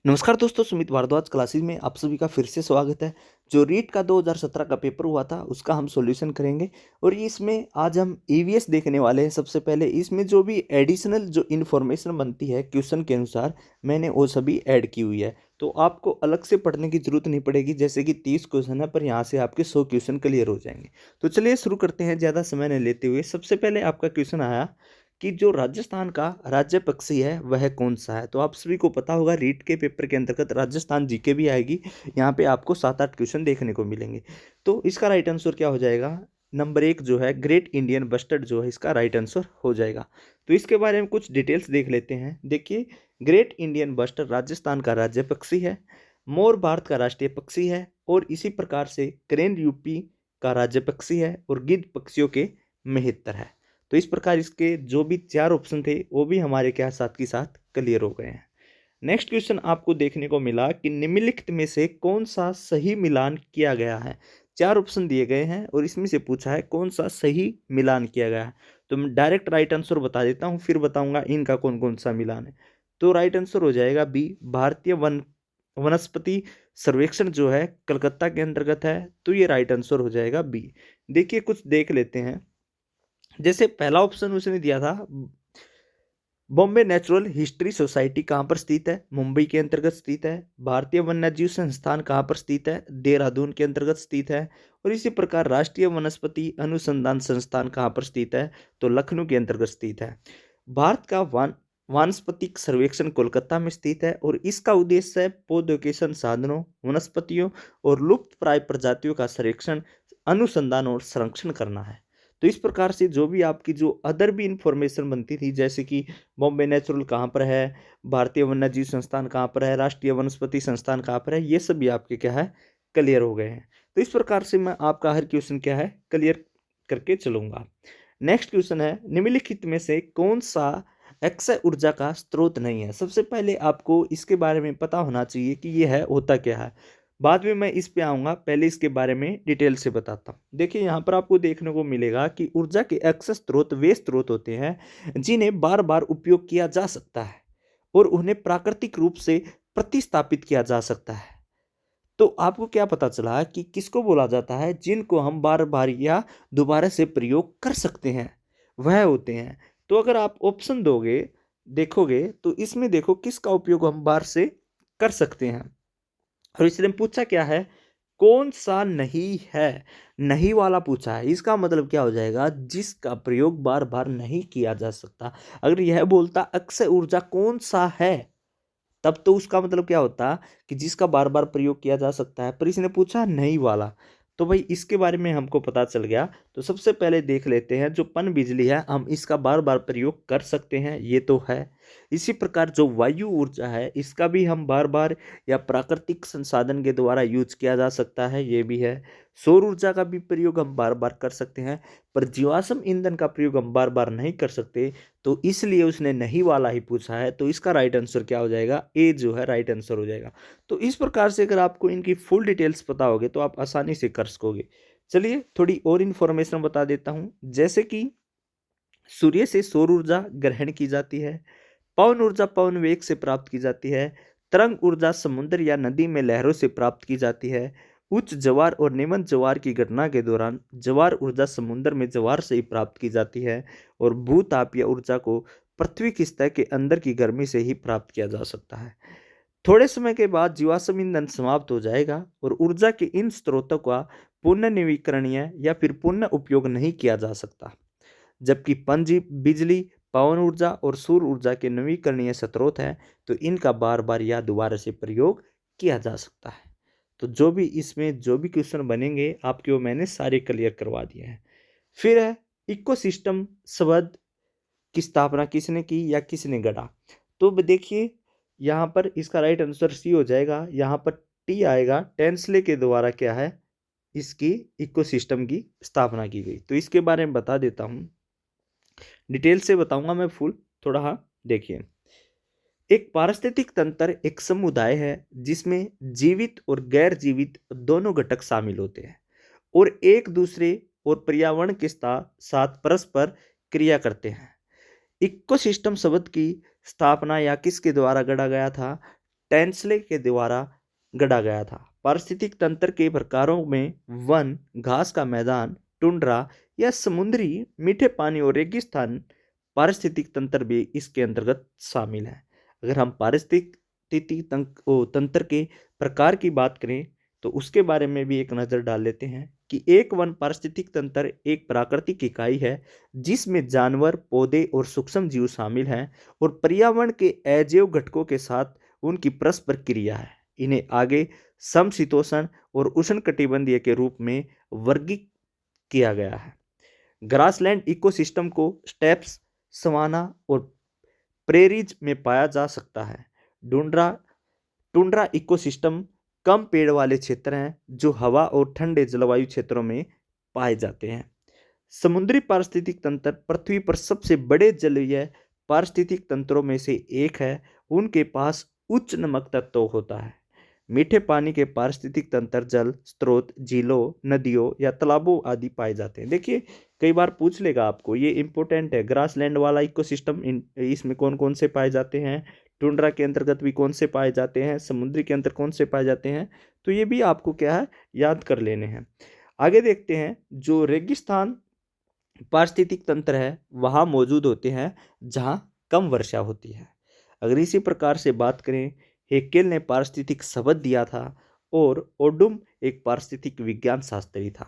नमस्कार दोस्तों, सुमित भारद्वाज क्लासेस में आप सभी का फिर से स्वागत है। जो रीट का 2017 का पेपर हुआ था उसका हम सॉल्यूशन करेंगे और इसमें आज हम ईवीएस देखने वाले हैं। सबसे पहले इसमें जो भी एडिशनल जो इन्फॉर्मेशन बनती है क्वेश्चन के अनुसार मैंने वो सभी ऐड की हुई है, तो आपको अलग से पढ़ने की जरूरत नहीं पड़ेगी। जैसे कि 30 क्वेश्चन है पर यहाँ से आपके 100 क्वेश्चन क्लियर हो जाएंगे। तो चलिए शुरू करते हैं ज़्यादा समय नहीं लेते हुए। सबसे पहले आपका क्वेश्चन आया कि जो राजस्थान का राज्य पक्षी है वह कौन सा है। तो आप सभी को पता होगा रीट के पेपर के अंतर्गत राजस्थान जीके भी आएगी। यहाँ पे आपको 7-8 क्वेश्चन देखने को मिलेंगे। तो इसका राइट आंसर क्या हो जाएगा? नंबर 1 जो है ग्रेट इंडियन बस्टर्ड जो है इसका राइट आंसर हो जाएगा। तो इसके बारे में कुछ डिटेल्स देख लेते हैं। देखिए, ग्रेट इंडियन बस्टर्ड राजस्थान का राज्य पक्षी है, मोर भारत का राष्ट्रीय पक्षी है और इसी प्रकार से क्रेन यूपी का राज्य पक्षी है और गिद्ध पक्षियों के मेहतर है। तो इस प्रकार इसके जो भी 4 ऑप्शन थे वो भी हमारे क्या साथ के साथ क्लियर हो गए हैं। नेक्स्ट क्वेश्चन आपको देखने को मिला कि निम्नलिखित में से कौन सा सही मिलान किया गया है। 4 ऑप्शन दिए गए हैं और इसमें से पूछा है कौन सा सही मिलान किया गया है। तो मैं डायरेक्ट राइट आंसर बता देता हूँ, फिर बताऊंगा इनका कौन कौन सा मिलान है। तो राइट आंसर हो जाएगा बी, भारतीय वनस्पति सर्वेक्षण जो है कलकत्ता के अंतर्गत है। तो ये राइट आंसर हो जाएगा बी। देखिए कुछ देख लेते हैं। जैसे पहला ऑप्शन उसने दिया था बॉम्बे नेचुरल हिस्ट्री सोसाइटी कहाँ पर स्थित है? मुंबई के अंतर्गत स्थित है। भारतीय वन्यजीव संस्थान कहाँ पर स्थित है? देहरादून के अंतर्गत स्थित है। और इसी प्रकार राष्ट्रीय वनस्पति अनुसंधान संस्थान कहाँ पर स्थित है? तो लखनऊ के अंतर्गत स्थित है। भारत का वानस्पतिक सर्वेक्षण कोलकाता में स्थित है और इसका उद्देश्य है पौधों के संसाधनों, वनस्पतियों और लुप्त प्राय प्रजातियों का सर्वेक्षण, अनुसंधान और संरक्षण करना है। तो इस प्रकार से जो भी आपकी जो अदर भी इंफॉर्मेशन बनती थी, जैसे कि बॉम्बे नेचुरल कहाँ पर है, भारतीय वन्यजीव संस्थान कहाँ पर है, राष्ट्रीय वनस्पति संस्थान कहाँ पर है, ये सभी आपके क्या है क्लियर हो गए हैं। तो इस प्रकार से मैं आपका हर क्वेश्चन क्या है क्लियर करके चलूंगा। नेक्स्ट क्वेश्चन है निम्नलिखित में से कौन सा अक्षय ऊर्जा का स्रोत नहीं है। सबसे पहले आपको इसके बारे में पता होना चाहिए कि यह है होता क्या है। बाद में मैं इस पे आऊंगा, पहले इसके बारे में डिटेल से बताता हूँ। देखिए यहाँ पर आपको देखने को मिलेगा कि ऊर्जा के अक्षय स्रोत वे स्रोत होते हैं जिन्हें बार बार उपयोग किया जा सकता है और उन्हें प्राकृतिक रूप से प्रतिस्थापित किया जा सकता है। तो आपको क्या पता चला कि किसको बोला जाता है? जिनको हम बार बार या दोबारा से प्रयोग कर सकते हैं वह होते हैं। तो अगर आप ऑप्शन दोगे देखोगे तो इसमें देखो किसका उपयोग हम बार से कर सकते हैं। और इसने पूछा क्या है, कौन सा नहीं है? नहीं वाला पूछा है, इसका मतलब क्या हो जाएगा? जिसका प्रयोग बार बार नहीं किया जा सकता। अगर यह बोलता अक्षय ऊर्जा कौन सा है तब तो उसका मतलब क्या होता कि जिसका बार बार प्रयोग किया जा सकता है, पर इसने पूछा नहीं वाला। तो भाई इसके बारे में हमको पता चल गया। तो सबसे पहले देख लेते हैं जो पन बिजली है हम इसका बार बार प्रयोग कर सकते हैं, ये तो है। इसी प्रकार जो वायु ऊर्जा है इसका भी हम बार बार या प्राकृतिक संसाधन के द्वारा यूज किया जा सकता है, ये भी है। सौर ऊर्जा का भी प्रयोग हम बार बार कर सकते हैं, पर जीवाश्म ईंधन का प्रयोग हम बार बार नहीं कर सकते। तो इसलिए उसने नहीं वाला ही पूछा है। तो इसका राइट आंसर क्या हो जाएगा? ए जो है राइट आंसर हो जाएगा। तो इस प्रकार से अगर आपको इनकी फुल डिटेल्स पता होगे तो आप आसानी से कर सकोगे। चलिए थोड़ी और इन्फॉर्मेशन बता देता हूं। जैसे कि सूर्य से सौर ऊर्जा ग्रहण की जाती है, पवन ऊर्जा पवन वेग से प्राप्त की जाती है, तरंग ऊर्जा समुद्र या नदी में लहरों से प्राप्त की जाती है, उच्च ज्वार और निम्न ज्वार की घटना के दौरान ज्वार ऊर्जा समुद्र में ज्वार से ही प्राप्त की जाती है और भूतापीय ऊर्जा को पृथ्वी की सतह के अंदर की गर्मी से ही प्राप्त किया जा सकता है। थोड़े समय के बाद जीवाश्म ईंधन समाप्त हो जाएगा और ऊर्जा के इन स्रोतों का पुनर्नवीकरणीय या फिर पुनः उपयोग नहीं किया जा सकता। जबकि पनजी बिजली, पवन ऊर्जा और सौर ऊर्जा के नवीकरणीय स्रोत हैं, तो इनका बार बार या दोबारा से प्रयोग किया जा सकता है। तो जो भी इसमें जो भी क्वेश्चन बनेंगे आपके वो मैंने सारे क्लियर करवा दिए हैं। फिर है इकोसिस्टम शब्द की स्थापना किसने की या किसने गढ़ा। तो देखिए यहाँ पर इसका राइट आंसर सी हो जाएगा। यहाँ पर टी आएगा, टेंसले के द्वारा क्या है इसकी इकोसिस्टम की स्थापना की गई। तो इसके बारे में बता देता हूँ, डिटेल से बताऊंगा मैं फुल थोड़ा। हाँ देखिए, एक पारिस्थितिक तंत्र एक समुदाय है जिसमें जीवित और गैर जीवित दोनों घटक शामिल होते हैं और एक दूसरे और पर्यावरण के साथ परस्पर क्रिया करते हैं। इकोसिस्टम शब्द की स्थापना या किसके द्वारा गढ़ा गया था? टेंसले के द्वारा गढ़ा गया था। पारिस्थितिक तंत्र के प्रकारों में वन, घास का मैदान, टुंड्रा या समुद्री, मीठे पानी और रेगिस्तान पारिस्थितिक तंत्र भी इसके अंतर्गत शामिल है। अगर हम पारिस्थितिक तंत्र के प्रकार की बात करें तो उसके बारे में भी एक नज़र डाल लेते हैं कि एक वन पारिस्थितिक तंत्र एक प्राकृतिक इकाई है जिसमें जानवर, पौधे और सूक्ष्म जीव शामिल हैं और पर्यावरण के अजैव घटकों के साथ उनकी परस्पर क्रिया है। इन्हें आगे समशीतोष्ण और उष्णकटिबंधीय के रूप में वर्गीकृत किया गया है। ग्रासलैंड इकोसिस्टम को स्टेप्स, सवाना और प्रेरीज में पाया जा सकता है। टुंड्रा इकोसिस्टम कम पेड़ वाले क्षेत्र हैं जो हवा और ठंडे जलवायु क्षेत्रों में पाए जाते हैं। समुद्री पारिस्थितिक तंत्र पृथ्वी पर सबसे बड़े जलीय पारिस्थितिक तंत्रों में से एक है। उनके पास उच्च नमक तत्व होता है। मीठे पानी के पारिस्थितिक तंत्र जल स्रोत, झीलों, नदियों या तालाबों आदि पाए जाते हैं। देखिए कई बार पूछ लेगा आपको, ये इंपॉर्टेंट है। ग्रासलैंड वाला इकोसिस्टम इसमें कौन कौन से पाए जाते हैं, टुंड्रा के अंतर्गत भी कौन से पाए जाते हैं, समुद्री के अंतर कौन से पाए जाते हैं, तो ये भी आपको क्या है याद कर लेने हैं। आगे देखते हैं, जो रेगिस्तान पारिस्थितिक तंत्र है वहाँ मौजूद होते हैं जहाँ कम वर्षा होती है। अगर इसी प्रकार से बात करें, हेकेल ने पारिस्थितिक शब्द दिया था और ओडुम एक पारिस्थितिक विज्ञान शास्त्री था।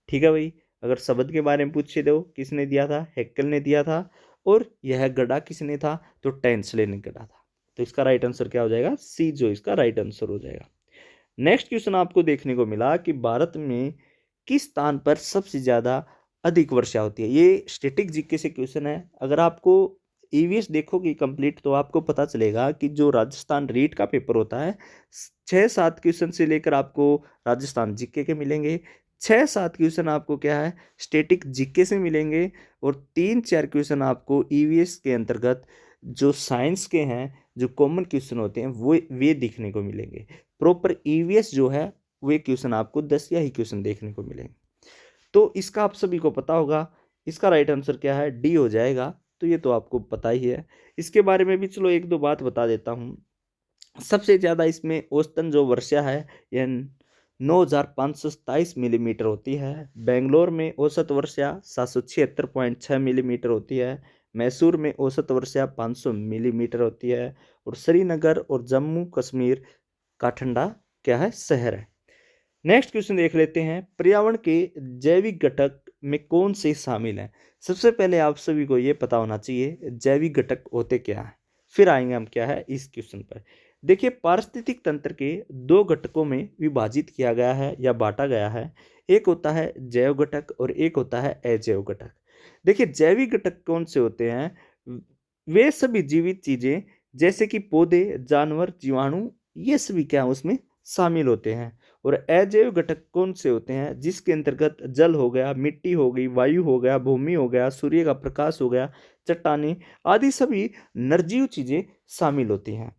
ठीक है भाई, अगर शब्द के बारे में पूछे दो किसने दिया था, हेकेल ने दिया था, और यह गढ़ा किसने था, तो टेंसले ने गढ़ा था। तो इसका राइट आंसर क्या हो जाएगा, सी जो इसका राइट आंसर हो जाएगा। नेक्स्ट क्वेश्चन आपको देखने को मिला कि भारत में किस स्थान पर सबसे ज्यादा अधिक वर्षा होती है। ये स्टैटिक जीके से क्वेश्चन है। अगर आपको ईवीएस देखोगे कंप्लीट तो आपको पता चलेगा कि जो राजस्थान रीट का पेपर होता है 6-7 क्वेश्चन से लेकर आपको राजस्थान जीके के मिलेंगे, 6-7 क्वेश्चन आपको क्या है स्टैटिक जीके से मिलेंगे, और 3-4 क्वेश्चन आपको ईवीएस के अंतर्गत जो साइंस के हैं, जो कॉमन क्वेश्चन होते हैं वो वे दिखने को मिलेंगे। प्रॉपर ईवीएस जो है वे क्वेश्चन आपको 10 या ही क्वेश्चन देखने को मिलेंगे। तो इसका आप सभी को पता होगा, इसका राइट आंसर क्या है, डी हो जाएगा। तो ये तो आपको पता ही है। इसके बारे में भी चलो एक दो बात बता देता हूँ। सबसे ज़्यादा इसमें औसतन जो वर्षा है यह 9,527 मिलीमीटर होती है। बेंगलोर में औसत वर्षा 776.6 मिलीमीटर होती है। मैसूर में औसत वर्षा 500 मिलीमीटर होती है। और श्रीनगर और जम्मू कश्मीर का ठंडा क्या है, शहर है। नेक्स्ट क्वेश्चन देख लेते हैं, पर्यावरण के जैविक घटक में कौन से शामिल हैं। सबसे पहले आप सभी को ये पता होना चाहिए जैविक घटक होते क्या हैं, फिर आएंगे हम क्या है इस क्वेश्चन पर। देखिए पारिस्थितिक तंत्र के दो घटकों में विभाजित किया गया है या बांटा गया है। एक होता है जैव घटक और एक होता है अजैव घटक। देखिए जैविक घटक कौन से होते हैं, वे सभी जीवित चीजें जैसे कि पौधे, जानवर, जीवाणु, ये सभी क्या उसमें शामिल होते हैं। और अजैव घटक कौन से होते हैं, जिसके अंतर्गत जल हो गया, मिट्टी हो गई, वायु हो गया, भूमि हो गया, सूर्य का प्रकाश हो गया, चट्टानें आदि सभी निर्जीव चीजें शामिल होती हैं।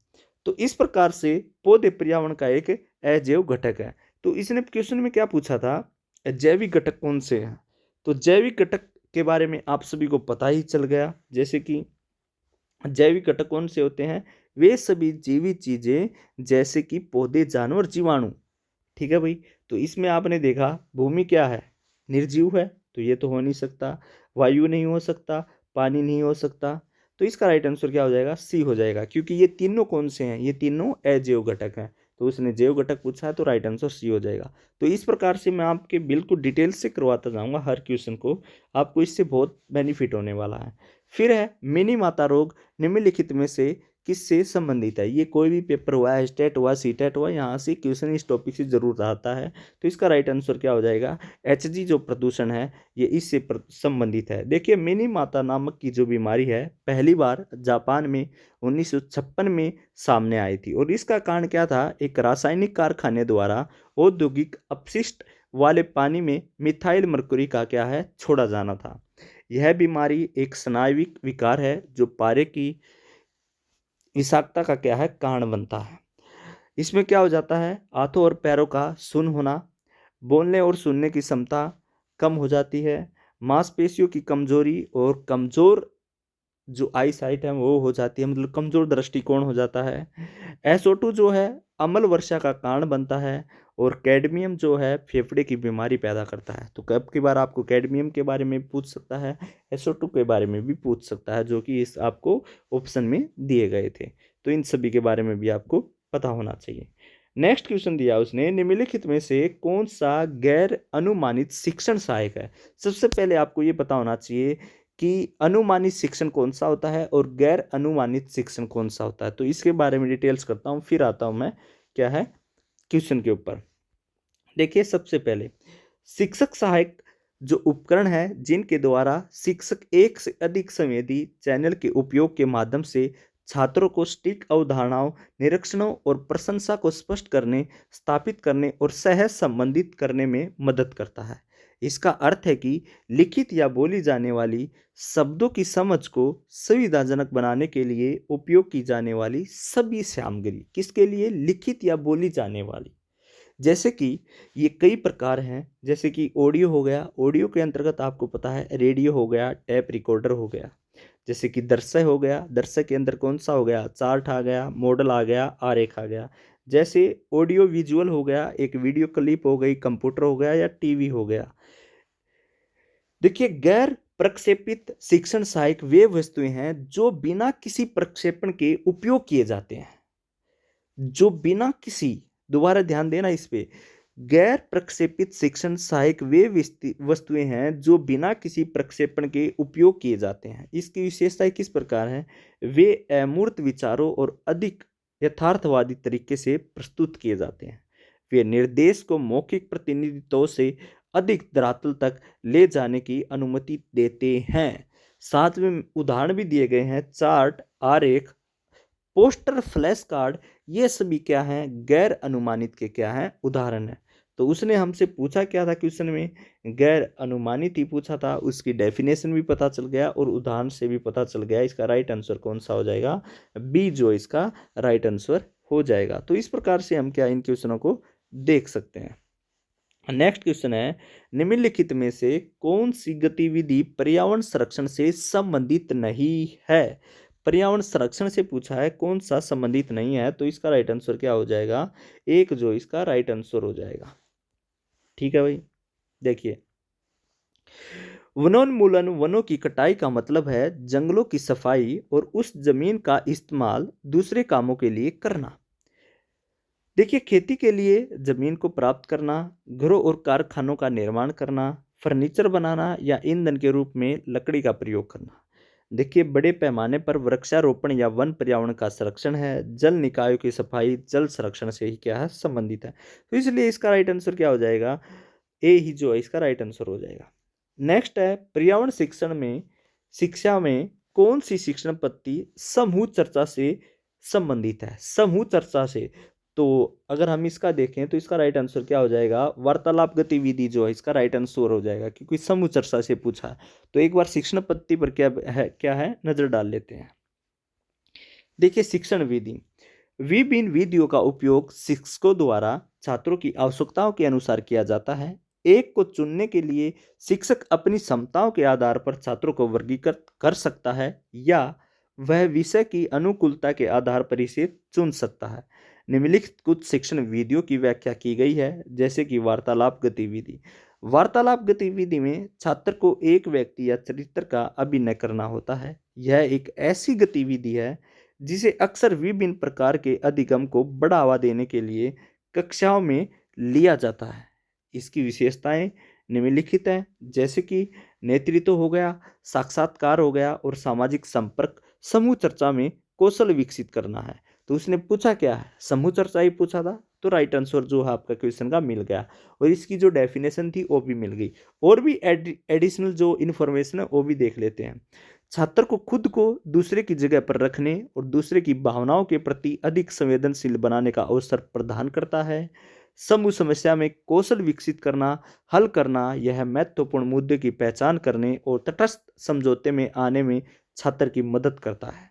तो इस प्रकार से पौधे पर्यावरण का एक अजैव घटक है। तो इसने क्वेश्चन में क्या पूछा था, जैविक घटक कौन से हैं। तो जैविक घटक के बारे में आप सभी को पता ही चल गया, जैसे कि जैविक घटक कौन से होते हैं, वे सभी जीवित चीजें जैसे कि पौधे, जानवर, जीवाणु। ठीक है भाई, तो इसमें आपने देखा भूमि क्या है, निर्जीव है, तो ये तो हो नहीं सकता। वायु नहीं हो सकता, पानी नहीं हो सकता। तो इसका राइट आंसर क्या हो जाएगा, सी हो जाएगा, क्योंकि ये तीनों कौन से हैं, ये तीनों अजैव घटक हैं। तो उसने जैव घटक पूछा है तो राइट आंसर सी हो जाएगा। तो इस प्रकार से मैं आपके बिल्कुल डिटेल से करवाता जाऊंगा हर क्वेश्चन को, आपको इससे बहुत बेनिफिट होने वाला है। फिर है मिनी माता रोग निम्नलिखित में से किससे संबंधित है। ये कोई भी पेपर हुआ है, स्टेट हुआ, सीटेट हुआ, यहाँ से क्वेश्चन इस टॉपिक से जरूर आता है। तो इसका राइट आंसर क्या हो जाएगा, एचजी जो प्रदूषण है ये इससे संबंधित है। देखिए मिनी माता नामक की जो बीमारी है पहली बार जापान में 1956 में सामने आई थी, और इसका कारण क्या था, एक रासायनिक कारखाने द्वारा औद्योगिक अपशिष्ट वाले पानी में मिथाइल मरकुरी का क्या है छोड़ा जाना था। यह बीमारी एक स्नायुविक विकार है जो पारे की विषाक्तता का क्या है कारण बनता है। इसमें क्या हो जाता है, हाथों और पैरों का सुन्न होना, बोलने और सुनने की क्षमता कम हो जाती है, मांसपेशियों की कमजोरी और कमजोर जो आई साइट है वो हो जाती है, मतलब कमजोर दृष्टिकोण हो जाता है। SO2 जो है अम्ल वर्षा का कारण बनता है, और कैडमियम जो है फेफड़े की बीमारी पैदा करता है। तो कब की बार आपको कैडमियम के बारे में पूछ सकता है, SO2 के बारे में भी पूछ सकता है, जो कि इस आपको ऑप्शन में दिए गए थे। तो इन सभी के बारे में भी आपको पता होना चाहिए। नेक्स्ट क्वेश्चन दिया उसने, निम्नलिखित में से कौन सा गैर अनुमानित शिक्षण सहायक है। सबसे पहले आपको ये पता होना चाहिए कि अनुमानित शिक्षण कौन सा होता है और गैर अनुमानित शिक्षण कौन सा होता है। तो इसके बारे में डिटेल्स करता हूँ, फिर आता हूँ मैं क्या है क्वेश्चन के ऊपर। देखिए, सबसे पहले शिक्षक सहायक जो उपकरण है जिनके द्वारा शिक्षक एक से अधिक संवेदी चैनल के उपयोग के माध्यम से छात्रों को सटीक अवधारणाओं, निरीक्षणों और प्रशंसा को स्पष्ट करने, स्थापित करने और सहज संबंधित करने में मदद करता है। इसका अर्थ है कि लिखित या बोली जाने वाली शब्दों की समझ को सुविधाजनक बनाने के लिए उपयोग की जाने वाली सभी सामग्री, किसके लिए, लिखित या बोली जाने वाली। जैसे कि ये कई प्रकार हैं, जैसे कि ऑडियो हो गया, ऑडियो के अंतर्गत आपको पता है रेडियो हो गया, टैप रिकॉर्डर हो गया। जैसे कि दृश्य हो गया, दृश्य के अंदर कौन सा हो गया, चार्ट आ गया, मॉडल आ गया, आरेख आ गया। जैसे ऑडियो विजुअल हो गया, एक वीडियो क्लिप हो गई, कंप्यूटर हो गया या टीवी हो गया। देखिए, गैर प्रक्षेपित शिक्षण सहायक वे वस्तुएं हैं जो बिना किसी प्रक्षेपण के उपयोग किए जाते हैं, जो बिना किसी, दोबारा ध्यान देना इस पे, गैर प्रक्षेपित शिक्षण सहायक वे वस्तुएं हैं जो बिना किसी प्रक्षेपण के उपयोग किए जाते हैं। इसकी विशेषताएं किस प्रकार हैं, वे अमूर्त विचारों और अधिक यथार्थवादी तरीके से प्रस्तुत किए जाते हैं। वे निर्देश को मौखिक प्रतिनिधित्व से अधिक धरातल तक ले जाने की अनुमति देते हैं। साथ में उदाहरण भी दिए गए हैं, चार्ट, आरेख, पोस्टर, फ्लैश कार्ड, ये सभी क्या हैं, गैर अनुमानित के क्या हैं, उदाहरण है। तो उसने हमसे पूछा क्या था क्वेश्चन में, गैर अनुमानित ही पूछा था। उसकी डेफिनेशन भी पता चल गया और उदाहरण से भी पता चल गया। इसका राइट आंसर कौन सा हो जाएगा, बी जो इसका राइट आंसर हो जाएगा। तो इस प्रकार से हम क्या इन क्वेश्चनों को देख सकते हैं। नेक्स्ट क्वेश्चन है, निम्नलिखित में से कौन सी गतिविधि पर्यावरण संरक्षण से संबंधित नहीं है। पर्यावरण संरक्षण से पूछा है, कौन सा संबंधित नहीं है। तो इसका राइट आंसर क्या हो जाएगा, एक जो इसका राइट आंसर हो जाएगा। ठीक है भाई, देखिए, वनोन्मूलन, वनों की कटाई का मतलब है जंगलों की सफाई और उस जमीन का इस्तेमाल दूसरे कामों के लिए करना। देखिए, खेती के लिए जमीन को प्राप्त करना, घरों और कारखानों का निर्माण करना, फर्नीचर बनाना या ईंधन के रूप में लकड़ी का प्रयोग करना। देखिए, बड़े पैमाने पर वृक्षारोपण या वन पर्यावरण का संरक्षण है। जल निकायों की सफाई जल संरक्षण से ही क्या है, संबंधित है। तो इसलिए इसका राइट आंसर क्या हो जाएगा, ए ही जो है इसका राइट आंसर हो जाएगा। नेक्स्ट है, पर्यावरण शिक्षण में, शिक्षा में कौन सी शिक्षण पद्धति समूह चर्चा से संबंधित है, समूह चर्चा से। तो अगर हम इसका देखें तो इसका राइट आंसर क्या हो जाएगा, वार्तालाप गतिविधि जो है इसका राइट आंसर हो जाएगा, क्योंकि समूह चर्चा से पूछा है। तो एक बार शिक्षण पद्धति पर क्या है नजर डाल लेते हैं। देखिए, शिक्षण विधि, विभिन्न विधियों का उपयोग शिक्षकों द्वारा छात्रों की आवश्यकताओं के अनुसार किया जाता है। एक को चुनने के लिए शिक्षक अपनी क्षमताओं के आधार पर छात्रों को वर्गीकृत कर सकता है, या वह विषय की अनुकूलता के आधार पर इसे चुन सकता है। निम्नलिखित कुछ शिक्षण विधियों की व्याख्या की गई है, जैसे कि वार्तालाप गतिविधि। वार्तालाप गतिविधि में छात्र को एक व्यक्ति या चरित्र का अभिनय करना होता है। यह एक ऐसी गतिविधि है जिसे अक्सर विभिन्न प्रकार के अधिगम को बढ़ावा देने के लिए कक्षाओं में लिया जाता है। इसकी विशेषताएं निम्नलिखित हैं, जैसे कि नेतृत्व हो गया, साक्षात्कार हो गया और सामाजिक संपर्क। समूह चर्चा में कौशल विकसित करना है। तो उसने पूछा क्या है, समूह चर्चा ही पूछा था। तो राइट आंसर जो है आपका क्वेश्चन का मिल गया, और इसकी जो डेफिनेशन थी वो भी मिल गई। और भी एडिशनल जो इन्फॉर्मेशन है वो भी देख लेते हैं। छात्र को खुद को दूसरे की जगह पर रखने और दूसरे की भावनाओं के प्रति अधिक संवेदनशील बनाने का अवसर प्रदान करता है। समूह समस्या में कौशल विकसित करना, हल करना, यह महत्वपूर्ण मुद्दे की पहचान करने और तटस्थ समझौते में आने में छात्र की मदद करता है।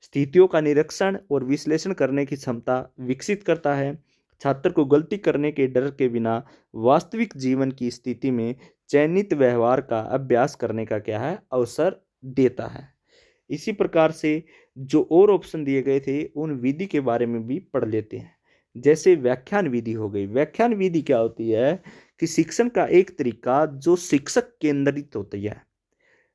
स्थितियों का निरीक्षण और विश्लेषण करने की क्षमता विकसित करता है। छात्र को गलती करने के डर के बिना वास्तविक जीवन की स्थिति में चयनित व्यवहार का अभ्यास करने का क्या है, अवसर देता है। इसी प्रकार से जो और ऑप्शन दिए गए थे उन विधि के बारे में भी पढ़ लेते हैं। जैसे व्याख्यान विधि हो गई। व्याख्यान विधि क्या होती है कि शिक्षण का एक तरीका जो शिक्षक केंद्रित होती है,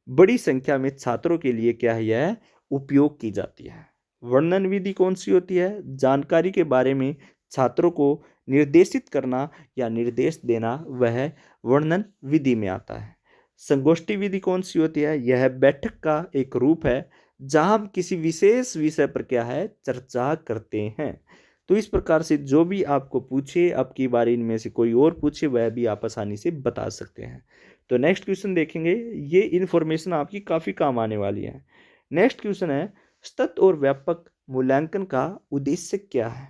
बड़ी संख्या में छात्रों के लिए क्या है यह उपयोग की जाती है। वर्णन विधि कौन सी होती है? जानकारी के बारे में छात्रों को निर्देशित करना या निर्देश देना, वह वर्णन विधि में आता है। संगोष्ठी विधि कौन सी होती है? यह बैठक का एक रूप है जहां हम किसी विशेष विषय पर क्या है चर्चा करते हैं। तो इस प्रकार से जो भी आपको पूछे, अब की बार इनमें से कोई और पूछे, वह भी आप आसानी से बता सकते हैं। तो नेक्स्ट क्वेश्चन देखेंगे, ये इन्फॉर्मेशन आपकी काफ़ी काम आने वाली है। नेक्स्ट क्वेश्चन है, सतत और व्यापक मूल्यांकन का उद्देश्य क्या है?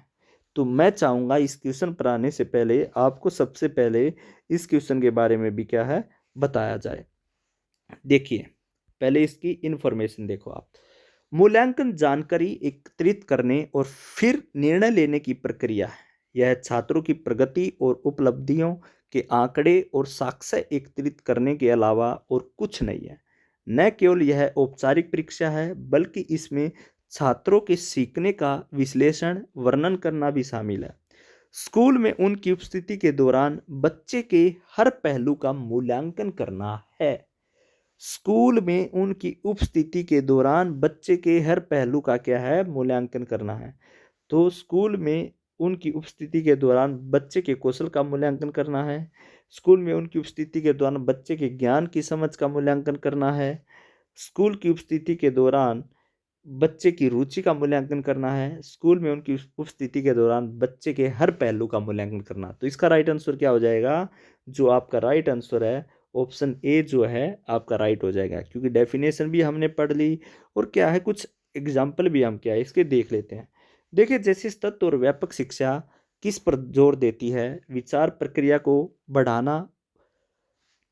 तो मैं चाहूँगा इस क्वेश्चन पर आने से पहले आपको सबसे पहले इस क्वेश्चन के बारे में भी क्या है बताया जाए। देखिए, पहले इसकी इन्फॉर्मेशन देखो आप। मूल्यांकन जानकारी एकत्रित करने और फिर निर्णय लेने की प्रक्रिया है। यह छात्रों की प्रगति और उपलब्धियों के आंकड़े और साक्ष्य एकत्रित करने के अलावा और कुछ नहीं है। न केवल यह औपचारिक परीक्षा है, बल्कि इसमें छात्रों के सीखने का विश्लेषण वर्णन करना भी शामिल है। स्कूल में उनकी उपस्थिति के दौरान बच्चे के हर पहलू का मूल्यांकन करना है। स्कूल में उनकी उपस्थिति के दौरान बच्चे के हर पहलू का क्या है मूल्यांकन करना है। तो स्कूल में उनकी उपस्थिति के दौरान बच्चे के कौशल का मूल्यांकन करना है। स्कूल में उनकी उपस्थिति के दौरान बच्चे के ज्ञान की समझ का मूल्यांकन करना है। स्कूल की उपस्थिति के दौरान बच्चे की रुचि का मूल्यांकन करना है। स्कूल में उनकी उपस्थिति के दौरान बच्चे के हर पहलू का मूल्यांकन करना। तो इसका राइट आंसर क्या हो जाएगा? जो आपका राइट आंसर है ऑप्शन ए जो है आपका राइट हो जाएगा, क्योंकि डेफिनेशन भी हमने पढ़ ली और क्या है कुछ एग्जाम्पल भी हम क्या है इसके देख लेते हैं। देखिए, जैसे तत्व और व्यापक शिक्षा किस पर जोर देती है? विचार प्रक्रिया को बढ़ाना।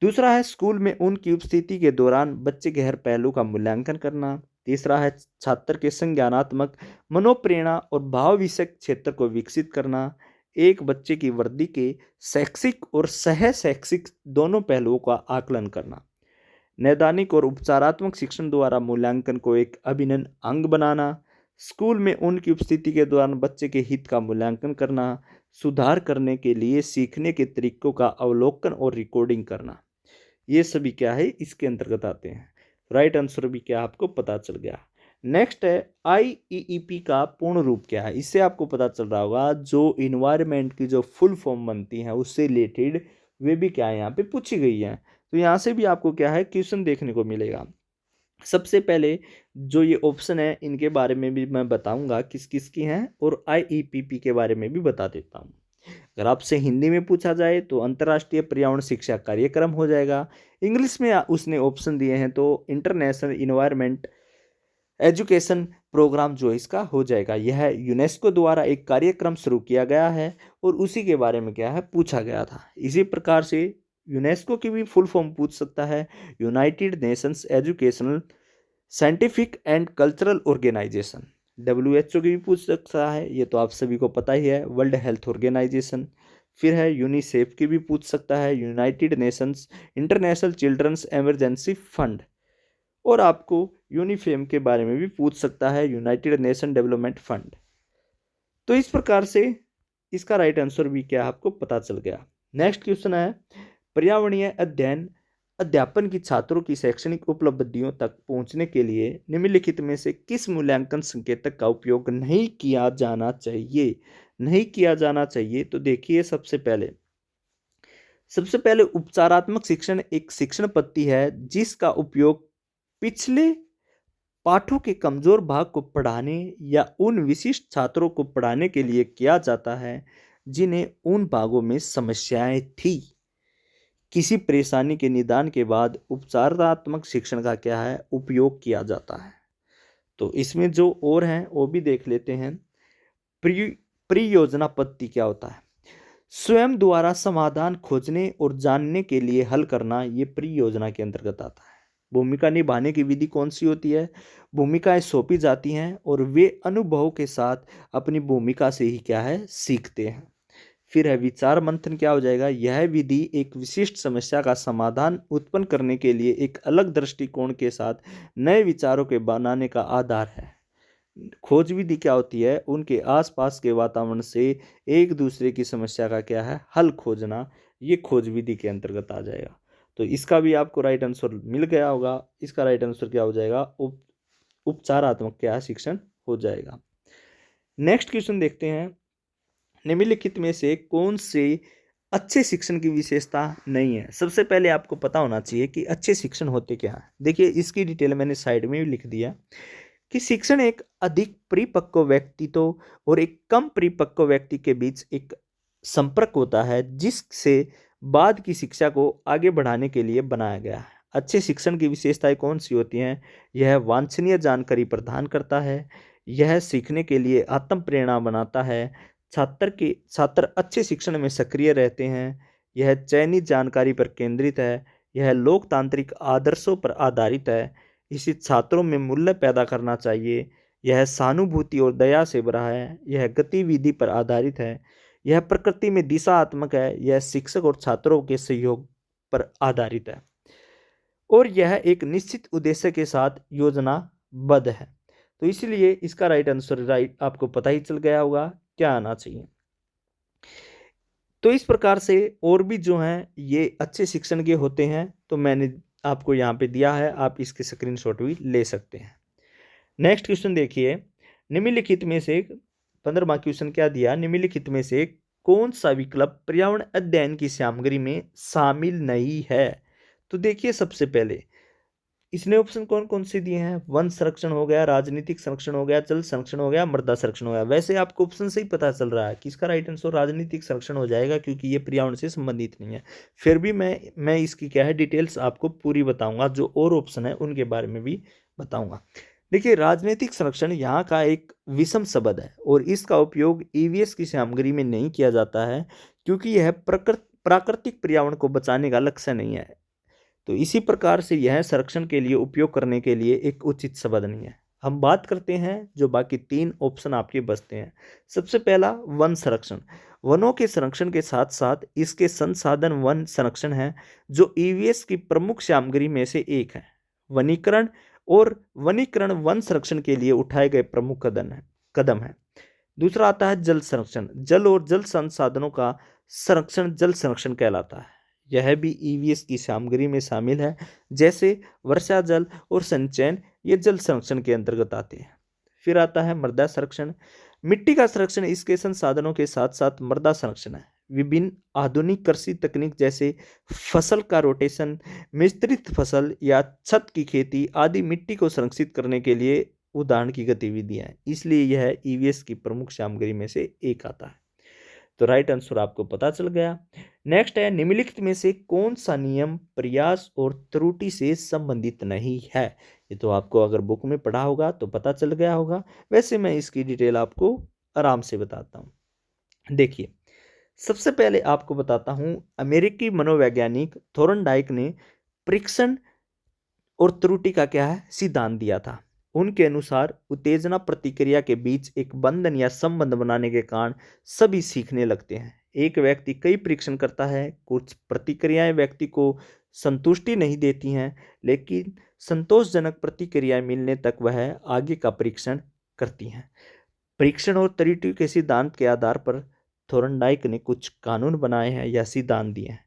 दूसरा है स्कूल में उनकी उपस्थिति के दौरान बच्चे के हर पहलू का मूल्यांकन करना। तीसरा है छात्र के संज्ञानात्मक, मनोप्रेरणा और भाव विषयक क्षेत्र को विकसित करना। एक बच्चे की वृद्धि के शैक्षिक और सह शैक्षिक दोनों पहलुओं का आकलन करना। नैदानिक और उपचारात्मक शिक्षण द्वारा मूल्यांकन को एक अभिन्न अंग बनाना। स्कूल में उनकी उपस्थिति के दौरान बच्चे के हित का मूल्यांकन करना। सुधार करने के लिए सीखने के तरीकों का अवलोकन और रिकॉर्डिंग करना। ये सभी क्या है इसके अंतर्गत आते हैं। राइट आंसर भी क्या आपको पता चल गया। नेक्स्ट है आईईईपी का पूर्ण रूप क्या है? इससे आपको पता चल रहा होगा जो इन्वायरमेंट की जो फुल फॉर्म बनती है उससे रिलेटेड वे भी क्या है यहाँ पे पूछी गई है। तो यहाँ से भी आपको क्या है क्वेश्चन देखने को मिलेगा। सबसे पहले जो ये ऑप्शन है इनके बारे में भी मैं बताऊंगा किस किस की हैं, और आईईपीपी के बारे में भी बता देता हूँ। अगर आपसे हिंदी में पूछा जाए तो अंतर्राष्ट्रीय पर्यावरण शिक्षा कार्यक्रम हो जाएगा। इंग्लिश में उसने ऑप्शन दिए हैं तो इंटरनेशनल इन्वायरमेंट एजुकेशन प्रोग्राम जो इसका हो जाएगा। यह यूनेस्को द्वारा एक कार्यक्रम शुरू किया गया है और उसी के बारे में क्या है पूछा गया था। इसी प्रकार से यूनेस्को की भी फुल फॉर्म पूछ सकता है, United Nations Educational Scientific and Cultural Organization. WHO की भी पूछ सकता है, ये तो आप सभी को पता ही है, वर्ल्ड हेल्थ ऑर्गेनाइजेशन। फिर है यूनिसेफ की भी पूछ सकता है, United Nations International Children's Emergency Fund. और आपको यूनिफेम के बारे में भी पूछ सकता है, यूनाइटेड नेशन डेवलपमेंट फंड। तो इस प्रकार से इसका राइट आंसर भी क्या आपको पता चल गया। नेक्स्ट क्वेश्चन है, पर्यावरणीय अध्ययन अध्यापन की छात्रों की शैक्षणिक उपलब्धियों तक पहुंचने के लिए निम्नलिखित में से किस मूल्यांकन संकेतक का उपयोग नहीं किया जाना चाहिए? नहीं किया जाना चाहिए तो देखिए, सबसे पहले उपचारात्मक शिक्षण एक शिक्षण पद्धति है जिसका उपयोग पिछले पाठों के कमजोर भाग को पढ़ाने या उन विशिष्ट छात्रों को पढ़ाने के लिए किया जाता है जिन्हें उन भागों में समस्याएं थी। किसी परेशानी के निदान के बाद उपचारात्मक शिक्षण का क्या है उपयोग किया जाता है। तो इसमें जो और हैं वो भी देख लेते हैं। परियोजना पद्धति क्या होता है? स्वयं द्वारा समाधान खोजने और जानने के लिए हल करना, ये परियोजना के अंतर्गत आता है। भूमिका निभाने की विधि कौन सी होती है? भूमिकाएं सौंपी जाती हैं और वे अनुभव के साथ अपनी भूमिका से ही क्या है सीखते हैं। फिर है विचार मंथन। क्या हो जाएगा? यह विधि एक विशिष्ट समस्या का समाधान उत्पन्न करने के लिए एक अलग दृष्टिकोण के साथ नए विचारों के बनाने का आधार है। खोज विधि क्या होती है? उनके आसपास के वातावरण से एक दूसरे की समस्या का क्या है? हल खोजना। ये खोज विधि के अंतर्गत आ जाएगा। तो इसका भी आपको राइट आंसर मिल गया होगा। इसका राइट आंसर क्या हो जाएगा? उपचारात्मक क्या शिक्षण हो जाएगा। नेक्स्ट क्वेश्चन देखते हैं, निम्नलिखित में से कौन से अच्छे शिक्षण की विशेषता नहीं है? सबसे पहले आपको पता होना चाहिए कि अच्छे शिक्षण होते क्या हैं। देखिए, इसकी डिटेल मैंने साइड में भी लिख दिया कि शिक्षण एक अधिक परिपक्व व्यक्तित्व और एक कम परिपक्व व्यक्ति के बीच एक संपर्क होता है, जिससे बाद की शिक्षा को आगे बढ़ाने के लिए बनाया गया है। अच्छे शिक्षण की विशेषताएं कौन सी होती हैं? यह वांछनीय जानकारी प्रदान करता है, यह सीखने के लिए आत्म प्रेरणा बनाता है, छात्र अच्छे शिक्षण में सक्रिय रहते हैं, यह चयनित जानकारी पर केंद्रित है, यह लोकतांत्रिक आदर्शों पर आधारित है, इसे छात्रों में मूल्य पैदा करना चाहिए, यह सहानुभूति और दया से भरा है, यह गतिविधि पर आधारित है, यह प्रकृति में दिशात्मक है, यह शिक्षक और छात्रों के सहयोग पर आधारित है, और यह एक निश्चित उद्देश्य के साथ योजनाबद्ध है। तो इसलिए इसका राइट आंसर राइट आपको पता ही चल गया होगा क्या आना चाहिए। तो इस प्रकार से और भी जो हैं ये अच्छे शिक्षण के होते हैं, तो मैंने आपको यहाँ पे दिया है, आप इसके स्क्रीनशॉट भी ले सकते हैं। नेक्स्ट क्वेश्चन देखिए, निम्नलिखित में से 15वां क्वेश्चन क्या दिया? निम्नलिखित में से कौन सा विकल्प पर्यावरण अध्ययन की सामग्री में शामिल नहीं है? तो देखिए, सबसे पहले इसने ऑप्शन कौन कौन से दिए हैं? वन संरक्षण हो गया, राजनीतिक संरक्षण हो गया, जल संरक्षण हो गया, मृदा संरक्षण हो गया। वैसे आपको ऑप्शन से ही पता चल रहा है कि इसका राइट आंसर राजनीतिक संरक्षण हो जाएगा, क्योंकि ये पर्यावरण से संबंधित नहीं है। फिर भी मैं इसकी क्या है डिटेल्स आपको पूरी बताऊंगा, जो और ऑप्शन है उनके बारे में भी बताऊंगा। देखिए, राजनीतिक संरक्षण यहाँ का एक विषम शब्द है और इसका उपयोग ईवीएस की सामग्री में नहीं किया जाता है, क्योंकि यह प्राकृतिक पर्यावरण को बचाने का लक्ष्य नहीं है। तो इसी प्रकार से यह संरक्षण के लिए उपयोग करने के लिए एक उचित शब्द नहीं है। हम बात करते हैं जो बाकी 3 ऑप्शन आपके बचते हैं। सबसे पहला वन संरक्षण। वनों के संरक्षण के साथ साथ इसके संसाधन वन संरक्षण है, जो ईवीएस की प्रमुख सामग्री में से एक है। वनीकरण वन संरक्षण के लिए उठाए गए प्रमुख कदम है। दूसरा आता है जल संरक्षण। जल और जल संसाधनों का संरक्षण जल संरक्षण कहलाता है। यह भी ईवीएस की सामग्री में शामिल है, जैसे वर्षा जल और संचयन, ये जल संरक्षण के अंतर्गत आते हैं। फिर आता है मृदा संरक्षण। मिट्टी का संरक्षण इसके संसाधनों के साथ साथ मृदा संरक्षण है। विभिन्न आधुनिक कृषि तकनीक जैसे फसल का रोटेशन, मिश्रित फसल या छत की खेती आदि मिट्टी को संरक्षित करने के लिए उदाहरण की गतिविधियां हैं, इसलिए यह ईवीएस की प्रमुख सामग्री में से एक आता है। तो राइट आंसर आपको पता चल गया। नेक्स्ट है, निम्नलिखित में से कौन सा नियम प्रयास और त्रुटि से संबंधित नहीं है? ये तो आपको अगर बुक में पढ़ा होगा तो पता चल गया होगा, वैसे मैं इसकी डिटेल आपको आराम से बताता हूँ। देखिए, सबसे पहले आपको बताता हूँ, अमेरिकी मनोवैज्ञानिक थोर्नडाइक ने परीक्षण और त्रुटि का क्या है सिद्धांत दिया था। उनके अनुसार उत्तेजना प्रतिक्रिया के बीच एक बंधन या संबंध बनाने के कारण सभी सीखने लगते हैं। एक व्यक्ति कई परीक्षण करता है, कुछ प्रतिक्रियाएं व्यक्ति को संतुष्टि नहीं देती हैं, लेकिन संतोषजनक प्रतिक्रियाएं मिलने तक वह आगे का परीक्षण करती हैं। परीक्षण और त्रुटि के सिद्धांत के आधार पर थोर्नडाइक ने कुछ कानून बनाए हैं या सिद्धांत दिए हैं।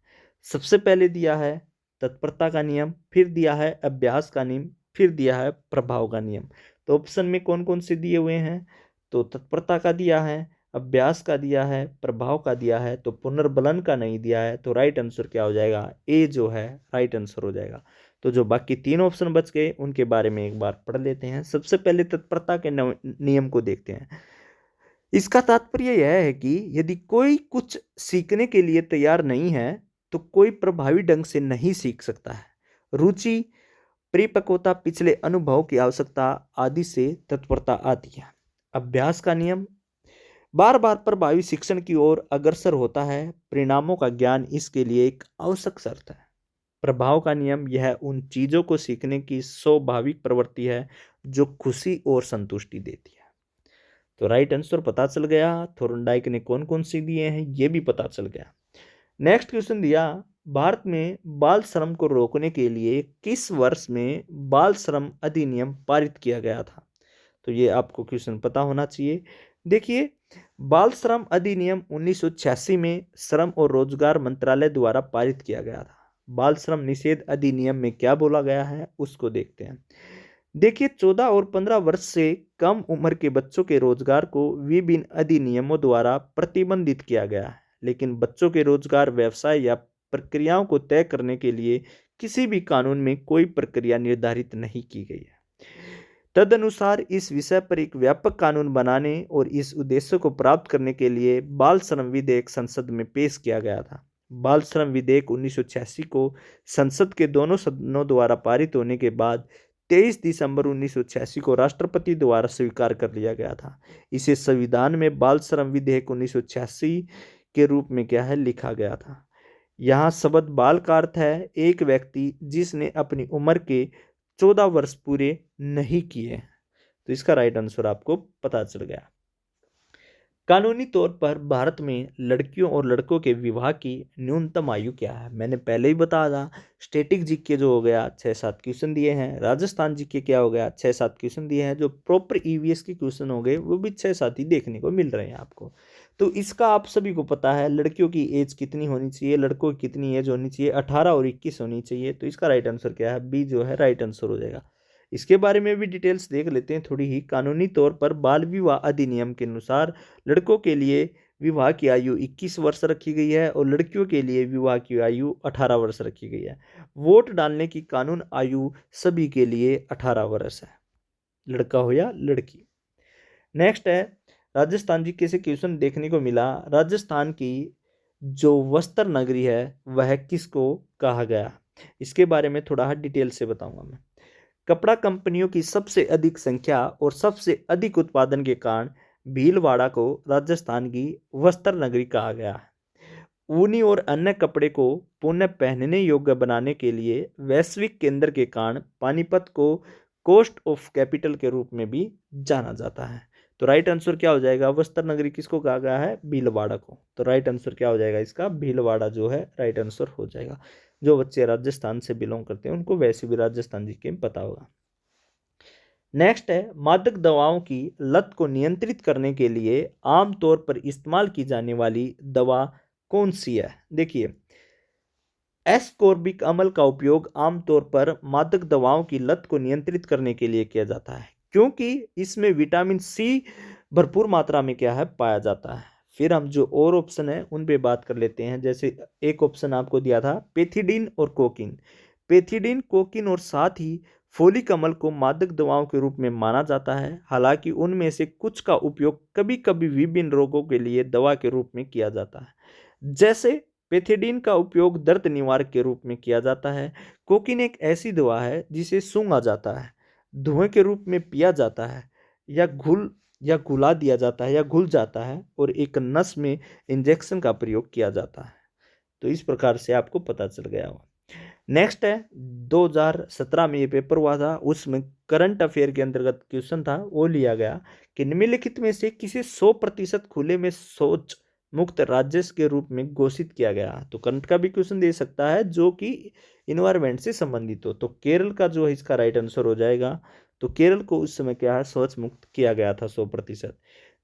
सबसे पहले दिया है तत्परता का नियम, फिर दिया है अभ्यास का नियम, फिर दिया है प्रभाव का नियम। तो ऑप्शन में कौन कौन से दिए हुए हैं? तो तत्परता का दिया है, अभ्यास का दिया है, प्रभाव का दिया है, तो पुनर्बलन का नहीं दिया है। तो राइट आंसर क्या हो जाएगा? ए जो है राइट आंसर हो जाएगा। तो जो बाकी 3 ऑप्शन बच गए उनके बारे में एक बार पढ़ लेते हैं। सबसे पहले तत्परता के नियम को देखते हैं। इसका तात्पर्य यह है कि यदि कोई कुछ सीखने के लिए तैयार नहीं है तो कोई प्रभावी ढंग से नहीं सीख सकता है। रुचि, परिपक्वता, पिछले अनुभव की आवश्यकता आदि से तत्परता आती है। अभ्यास का नियम बार बार प्रभावी शिक्षण की ओर अग्रसर होता है। परिणामों का ज्ञान इसके लिए एक आवश्यक शर्त है। प्रभाव का नियम यह उन चीजों को सीखने की स्वाभाविक प्रवृत्ति है जो खुशी और संतुष्टि देती है। तो राइट आंसर पता चल गया। थोर्नडाइक ने कौन कौन से दिए हैं ये भी पता चल गया। नेक्स्ट क्वेश्चन दिया, भारत में बाल श्रम को रोकने के लिए किस वर्ष में बाल श्रम अधिनियम पारित किया गया था? तो ये आपको क्वेश्चन पता होना चाहिए। देखिए, बाल श्रम अधिनियम 1986 में श्रम और रोजगार मंत्रालय द्वारा पारित किया गया था। बाल श्रम निषेध अधिनियम में क्या बोला गया है उसको देखते हैं। देखिए, 14 और 15 वर्ष से कम उम्र के बच्चों के रोजगार को विभिन्न अधिनियमों द्वारा प्रतिबंधित किया गया है, लेकिन बच्चों के रोजगार, व्यवसाय या प्रक्रियाओं को तय करने के लिए किसी भी कानून में कोई प्रक्रिया निर्धारित नहीं की गई है। तदनुसार इस विषय पर एक व्यापक कानून बनाने और इस उद्देश्य को प्राप्त करने के लिए बाल श्रम विधेयक संसद में पेश किया गया था। बाल श्रम विधेयक 1986 को संसद के दोनों सदनों द्वारा पारित होने के बाद 23 दिसंबर 1986 को राष्ट्रपति द्वारा स्वीकार कर लिया गया था। इसे संविधान में बाल श्रम विधेयक 1986 के रूप में क्या है लिखा गया था। यहाँ शब्द बाल का अर्थ है एक व्यक्ति जिसने अपनी उम्र के 14 वर्ष पूरे नहीं किए। तो इसका राइट आंसर आपको पता चल गया। कानूनी तौर पर भारत में लड़कियों और लड़कों के विवाह की न्यूनतम आयु क्या है? मैंने पहले ही बताया था। स्टैटिक जीके जो हो गया 6-7 क्वेश्चन दिए हैं, राजस्थान जीके क्या हो गया 6-7 क्वेश्चन दिए हैं, जो प्रॉपर ईवीएस के क्वेश्चन हो गए वो भी 6-7 ही देखने को मिल रहे हैं आपको। तो इसका आप सभी को पता है, लड़कियों की एज कितनी होनी चाहिए, लड़कों की कितनी एज होनी चाहिए, 18 और 21 होनी चाहिए। तो इसका राइट आंसर क्या है? बी जो है राइट आंसर हो जाएगा। इसके बारे में भी डिटेल्स देख लेते हैं थोड़ी ही। कानूनी तौर पर बाल विवाह अधिनियम के अनुसार लड़कों के लिए विवाह की आयु 21 वर्ष रखी गई है और लड़कियों के लिए विवाह की आयु 18 वर्ष रखी गई है। वोट डालने की कानून आयु सभी के लिए 18 वर्ष है, लड़का हो या लड़की। नेक्स्ट है, राजस्थान जी कैसे क्वेश्चन देखने को मिला। राजस्थान की जो वस्त्र नगरी है वह किसको कहा गया? इसके बारे में थोड़ा डिटेल से बताऊंगा मैं। कपड़ा कंपनियों की सबसे अधिक संख्या और सबसे अधिक उत्पादन के कारण भीलवाड़ा को राजस्थान की वस्त्र नगरी कहा गया है। ऊनी और अन्य कपड़े को पुनः पहनने योग्य बनाने के लिए वैश्विक केंद्र के कारण पानीपत को कोस्ट ऑफ कैपिटल के रूप में भी जाना जाता है। तो राइट आंसर क्या हो जाएगा? वस्त्र नगरी किसको कहा गया है? भीलवाड़ा को। तो राइट आंसर क्या हो जाएगा इसका? भीलवाड़ा जो है राइट आंसर हो जाएगा। जो बच्चे राजस्थान से बिलोंग करते हैं उनको वैसे भी राजस्थान जी के पता होगा। नेक्स्ट है, मादक दवाओं की लत को नियंत्रित करने के लिए आमतौर पर इस्तेमाल की जाने वाली दवा कौन सी है? देखिए, एस्कॉर्बिक अम्ल का उपयोग आमतौर पर मादक दवाओं की लत को नियंत्रित करने के लिए किया जाता है, क्योंकि इसमें विटामिन सी भरपूर मात्रा में क्या है पाया जाता है। फिर हम जो और ऑप्शन है उन पे बात कर लेते हैं। जैसे एक ऑप्शन आपको दिया था पेथिडिन और कोकीन। पेथिडिन, कोकीन और साथ ही फोलिक अम्ल को मादक दवाओं के रूप में माना जाता है। हालांकि उनमें से कुछ का उपयोग कभी कभी विभिन्न रोगों के लिए दवा के रूप में किया जाता है। जैसे पेथिडिन का उपयोग दर्द निवारक के रूप में किया जाता है। कोकीन एक ऐसी दवा है जिसे सूंघा जाता है, धुएं के रूप में पिया जाता है, या घुला दिया जाता है या घुल जाता है, और एक नस में इंजेक्शन का प्रयोग किया जाता है। तो इस प्रकार से आपको पता चल गया हो। नेक्स्ट है, 2017 में ये पेपर हुआ था, उसमें करंट अफेयर के अंतर्गत क्वेश्चन था, वो लिया गया कि निम्नलिखित में से किसे 100% खुले में शौच मुक्त राज्य के रूप में घोषित किया गया। तो करंट का भी क्वेश्चन दे सकता है जो कि इन्वायरमेंट से संबंधित हो। तो केरल का जो है इसका राइट आंसर हो जाएगा। तो केरल को उस समय क्या है शौच मुक्त किया गया था 100%।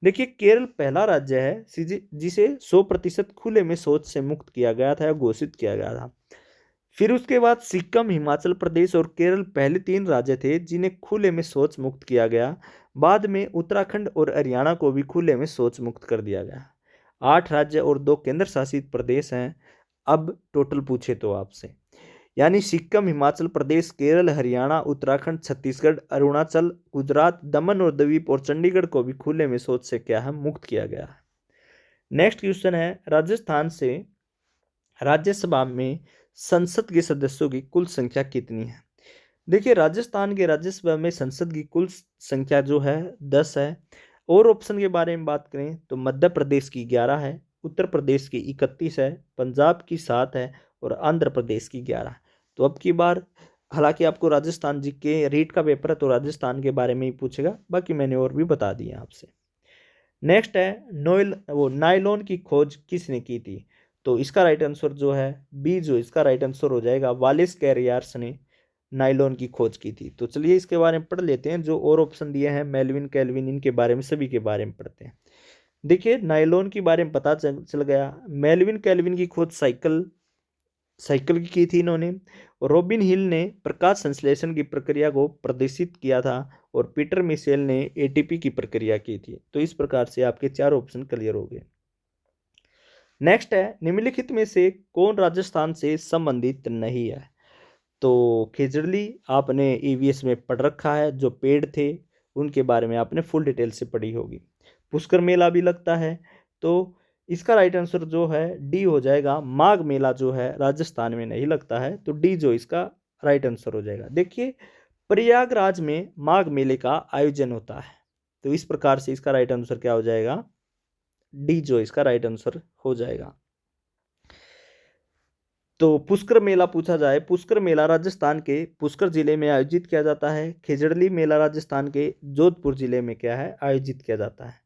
देखिए, केरल पहला राज्य है जिसे 100% खुले में शौच से मुक्त किया गया था या घोषित किया गया था। फिर उसके बाद सिक्किम, हिमाचल प्रदेश और केरल पहले 3 राज्य थे जिन्हें खुले में शौच मुक्त किया गया। बाद में उत्तराखंड और हरियाणा को भी खुले में शौच मुक्त कर दिया गया। 8 राज्य और 2 केंद्र शासित प्रदेश हैं अब टोटल पूछे तो आपसे, यानी सिक्किम, हिमाचल प्रदेश, केरल, हरियाणा, उत्तराखंड, छत्तीसगढ़, अरुणाचल, गुजरात, दमन और द्वीप और चंडीगढ़ को भी खुले में शौच से क्या है मुक्त किया गया है। नेक्स्ट क्वेश्चन है, राजस्थान से राज्यसभा में संसद के सदस्यों की कुल संख्या कितनी है? देखिए, राजस्थान के राज्यसभा में संसद की कुल संख्या जो है 10 है। और ऑप्शन के बारे में बात करें तो मध्य प्रदेश की 11 है, उत्तर प्रदेश की 31 है, पंजाब की 7 है और आंध्र प्रदेश की 11 है। तो अब की बार हालांकि आपको राजस्थान जी के रीट का पेपर है तो राजस्थान के बारे में ही पूछेगा, बाकी मैंने और भी बता दिया आपसे। नेक्स्ट है नायलॉन की खोज किसने की थी? तो इसका राइट आंसर जो है बी, जो इसका राइट आंसर हो जाएगा वालेस कैरियार्स ने नायलॉन की खोज की थी। तो चलिए इसके बारे में पढ़ लेते हैं। जो और ऑप्शन दिए हैं मेल्विन कैल्विन, इनके बारे में सभी के बारे में पढ़ते हैं। देखिए नायलॉन के बारे में पता चल गया। मेल्विन कैल्विन की खोज साइकिल साइकिल की थी इन्होंने। रॉबिन हिल ने प्रकाश संश्लेषण की प्रक्रिया को प्रदर्शित किया था और पीटर मिशेल ने एटीपी की प्रक्रिया की थी। तो इस प्रकार से आपके चार ऑप्शन क्लियर हो गए। नेक्स्ट है निम्नलिखित में से कौन राजस्थान से संबंधित नहीं है? तो खिजड़ली आपने ईवीएस में पढ़ रखा है, जो पेड़ थे उनके बारे में आपने फुल डिटेल से पढ़ी होगी। पुष्कर मेला भी लगता है। तो इसका राइट आंसर जो है डी हो जाएगा। माघ मेला जो है राजस्थान में नहीं लगता है, तो डी जो इसका राइट आंसर हो जाएगा। देखिए प्रयागराज में माघ मेले का आयोजन होता है। तो इस प्रकार से इसका राइट आंसर क्या हो जाएगा? डी जो इसका राइट आंसर हो जाएगा। तो पुष्कर मेला पूछा जाए, पुष्कर मेला राजस्थान के पुष्कर जिले में आयोजित किया जाता है। खिजड़ली मेला राजस्थान के जोधपुर जिले में क्या है, आयोजित किया जाता है।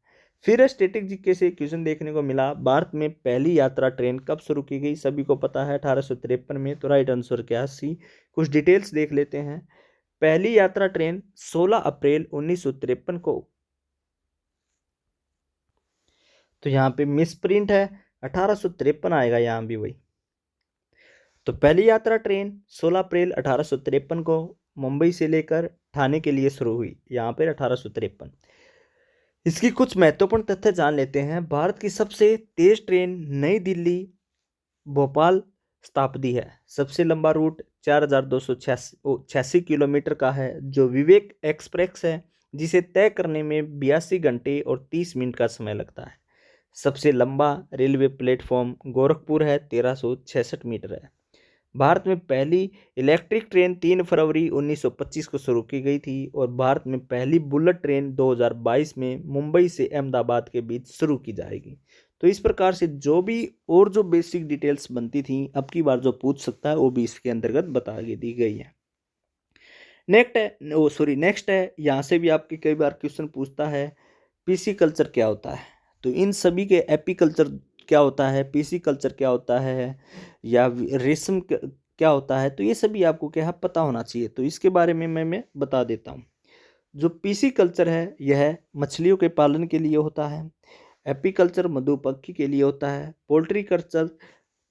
फिर स्टैटिक जीके से क्वेश्चन देखने को मिला, भारत में पहली यात्रा ट्रेन कब शुरू की गई? सभी को पता है 1853 में। तो राइट आंसर क्या सी? कुछ डिटेल्स देख लेते हैं। पहली यात्रा ट्रेन 16 अप्रैल 1953 को। तो यहाँ पे मिस प्रिंट है, 1853 आएगा यहाँ भी वही। तो पहली यात्रा ट्रेन 16 अप्रैल 1853 को मुंबई से लेकर ठाणे के लिए शुरू हुई, यहाँ पर 1853। इसकी कुछ महत्वपूर्ण तथ्य जान लेते हैं। भारत की सबसे तेज ट्रेन नई दिल्ली भोपाल शताब्दी है। सबसे लंबा रूट 4286 किलोमीटर का है, जो विवेक एक्सप्रेस है, जिसे तय करने में 82 घंटे और 30 मिनट का समय लगता है। सबसे लंबा रेलवे प्लेटफॉर्म गोरखपुर है, 1366 मीटर है। भारत में पहली इलेक्ट्रिक ट्रेन 3 फरवरी 1925 को शुरू की गई थी और भारत में पहली बुलेट ट्रेन 2022 में मुंबई से अहमदाबाद के बीच शुरू की जाएगी। तो इस प्रकार से जो भी और जो बेसिक डिटेल्स बनती थी, अब की बार जो पूछ सकता है वो भी इसके अंतर्गत बता दी गई है। नेक्स्ट है, यहाँ से भी आपके कई बार क्वेश्चन पूछता है पीसी कल्चर क्या होता है। तो इन सभी के एपीकल्चर क्या होता है, पीसी कल्चर क्या होता है, या रेशम क्या होता है, तो ये सभी आपको क्या है पता होना चाहिए। तो इसके बारे में मैं बता देता हूँ। जो पीसी कल्चर है यह मछलियों के पालन के लिए होता है। एपीकल्चर मधुमक्खी के लिए होता है। पोल्ट्री कल्चर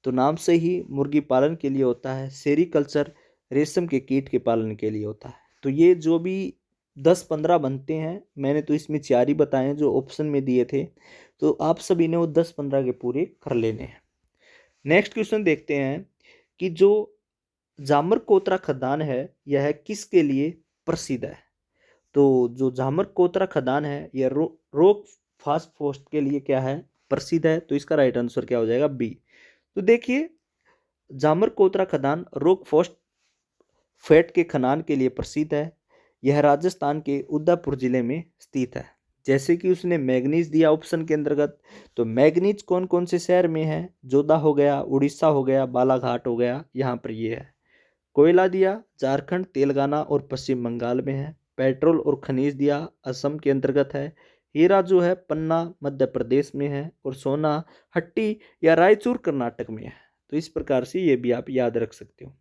तो नाम से ही मुर्गी पालन के लिए होता है। सेरीकल्चर रेशम के कीट के पालन के लिए होता है। तो ये जो भी 10-15 बनते हैं, मैंने तो इसमें 4 ही बताए हैं जो ऑप्शन में दिए थे, तो आप सभी ने वो 10-15 के पूरे कर लेने हैं। नेक्स्ट क्वेश्चन देखते हैं कि जो जामर कोतरा खदान है यह किसके लिए प्रसिद्ध है? तो जो जामर कोतरा खदान है यह रोक फास्फोस्ट के लिए क्या है, प्रसिद्ध है। तो इसका राइट आंसर क्या हो जाएगा? बी। तो देखिए जामर कोतरा खदान रोक फॉस्फेट के खनन के लिए प्रसिद्ध है। यह राजस्थान के उदयपुर जिले में स्थित है। जैसे कि उसने मैग्नीज दिया ऑप्शन के अंतर्गत, तो मैग्नीज कौन कौन से शहर में है? जोधा हो गया, उड़ीसा हो गया, बालाघाट हो गया, यहाँ पर ये है। कोयला दिया झारखंड, तेलंगाना और पश्चिम बंगाल में है। पेट्रोल और खनिज दिया असम के अंतर्गत है। हीरा जो है पन्ना मध्य प्रदेश में है, और सोना हट्टी या रायचूर कर्नाटक में है। तो इस प्रकार से ये भी आप याद रख सकते हो।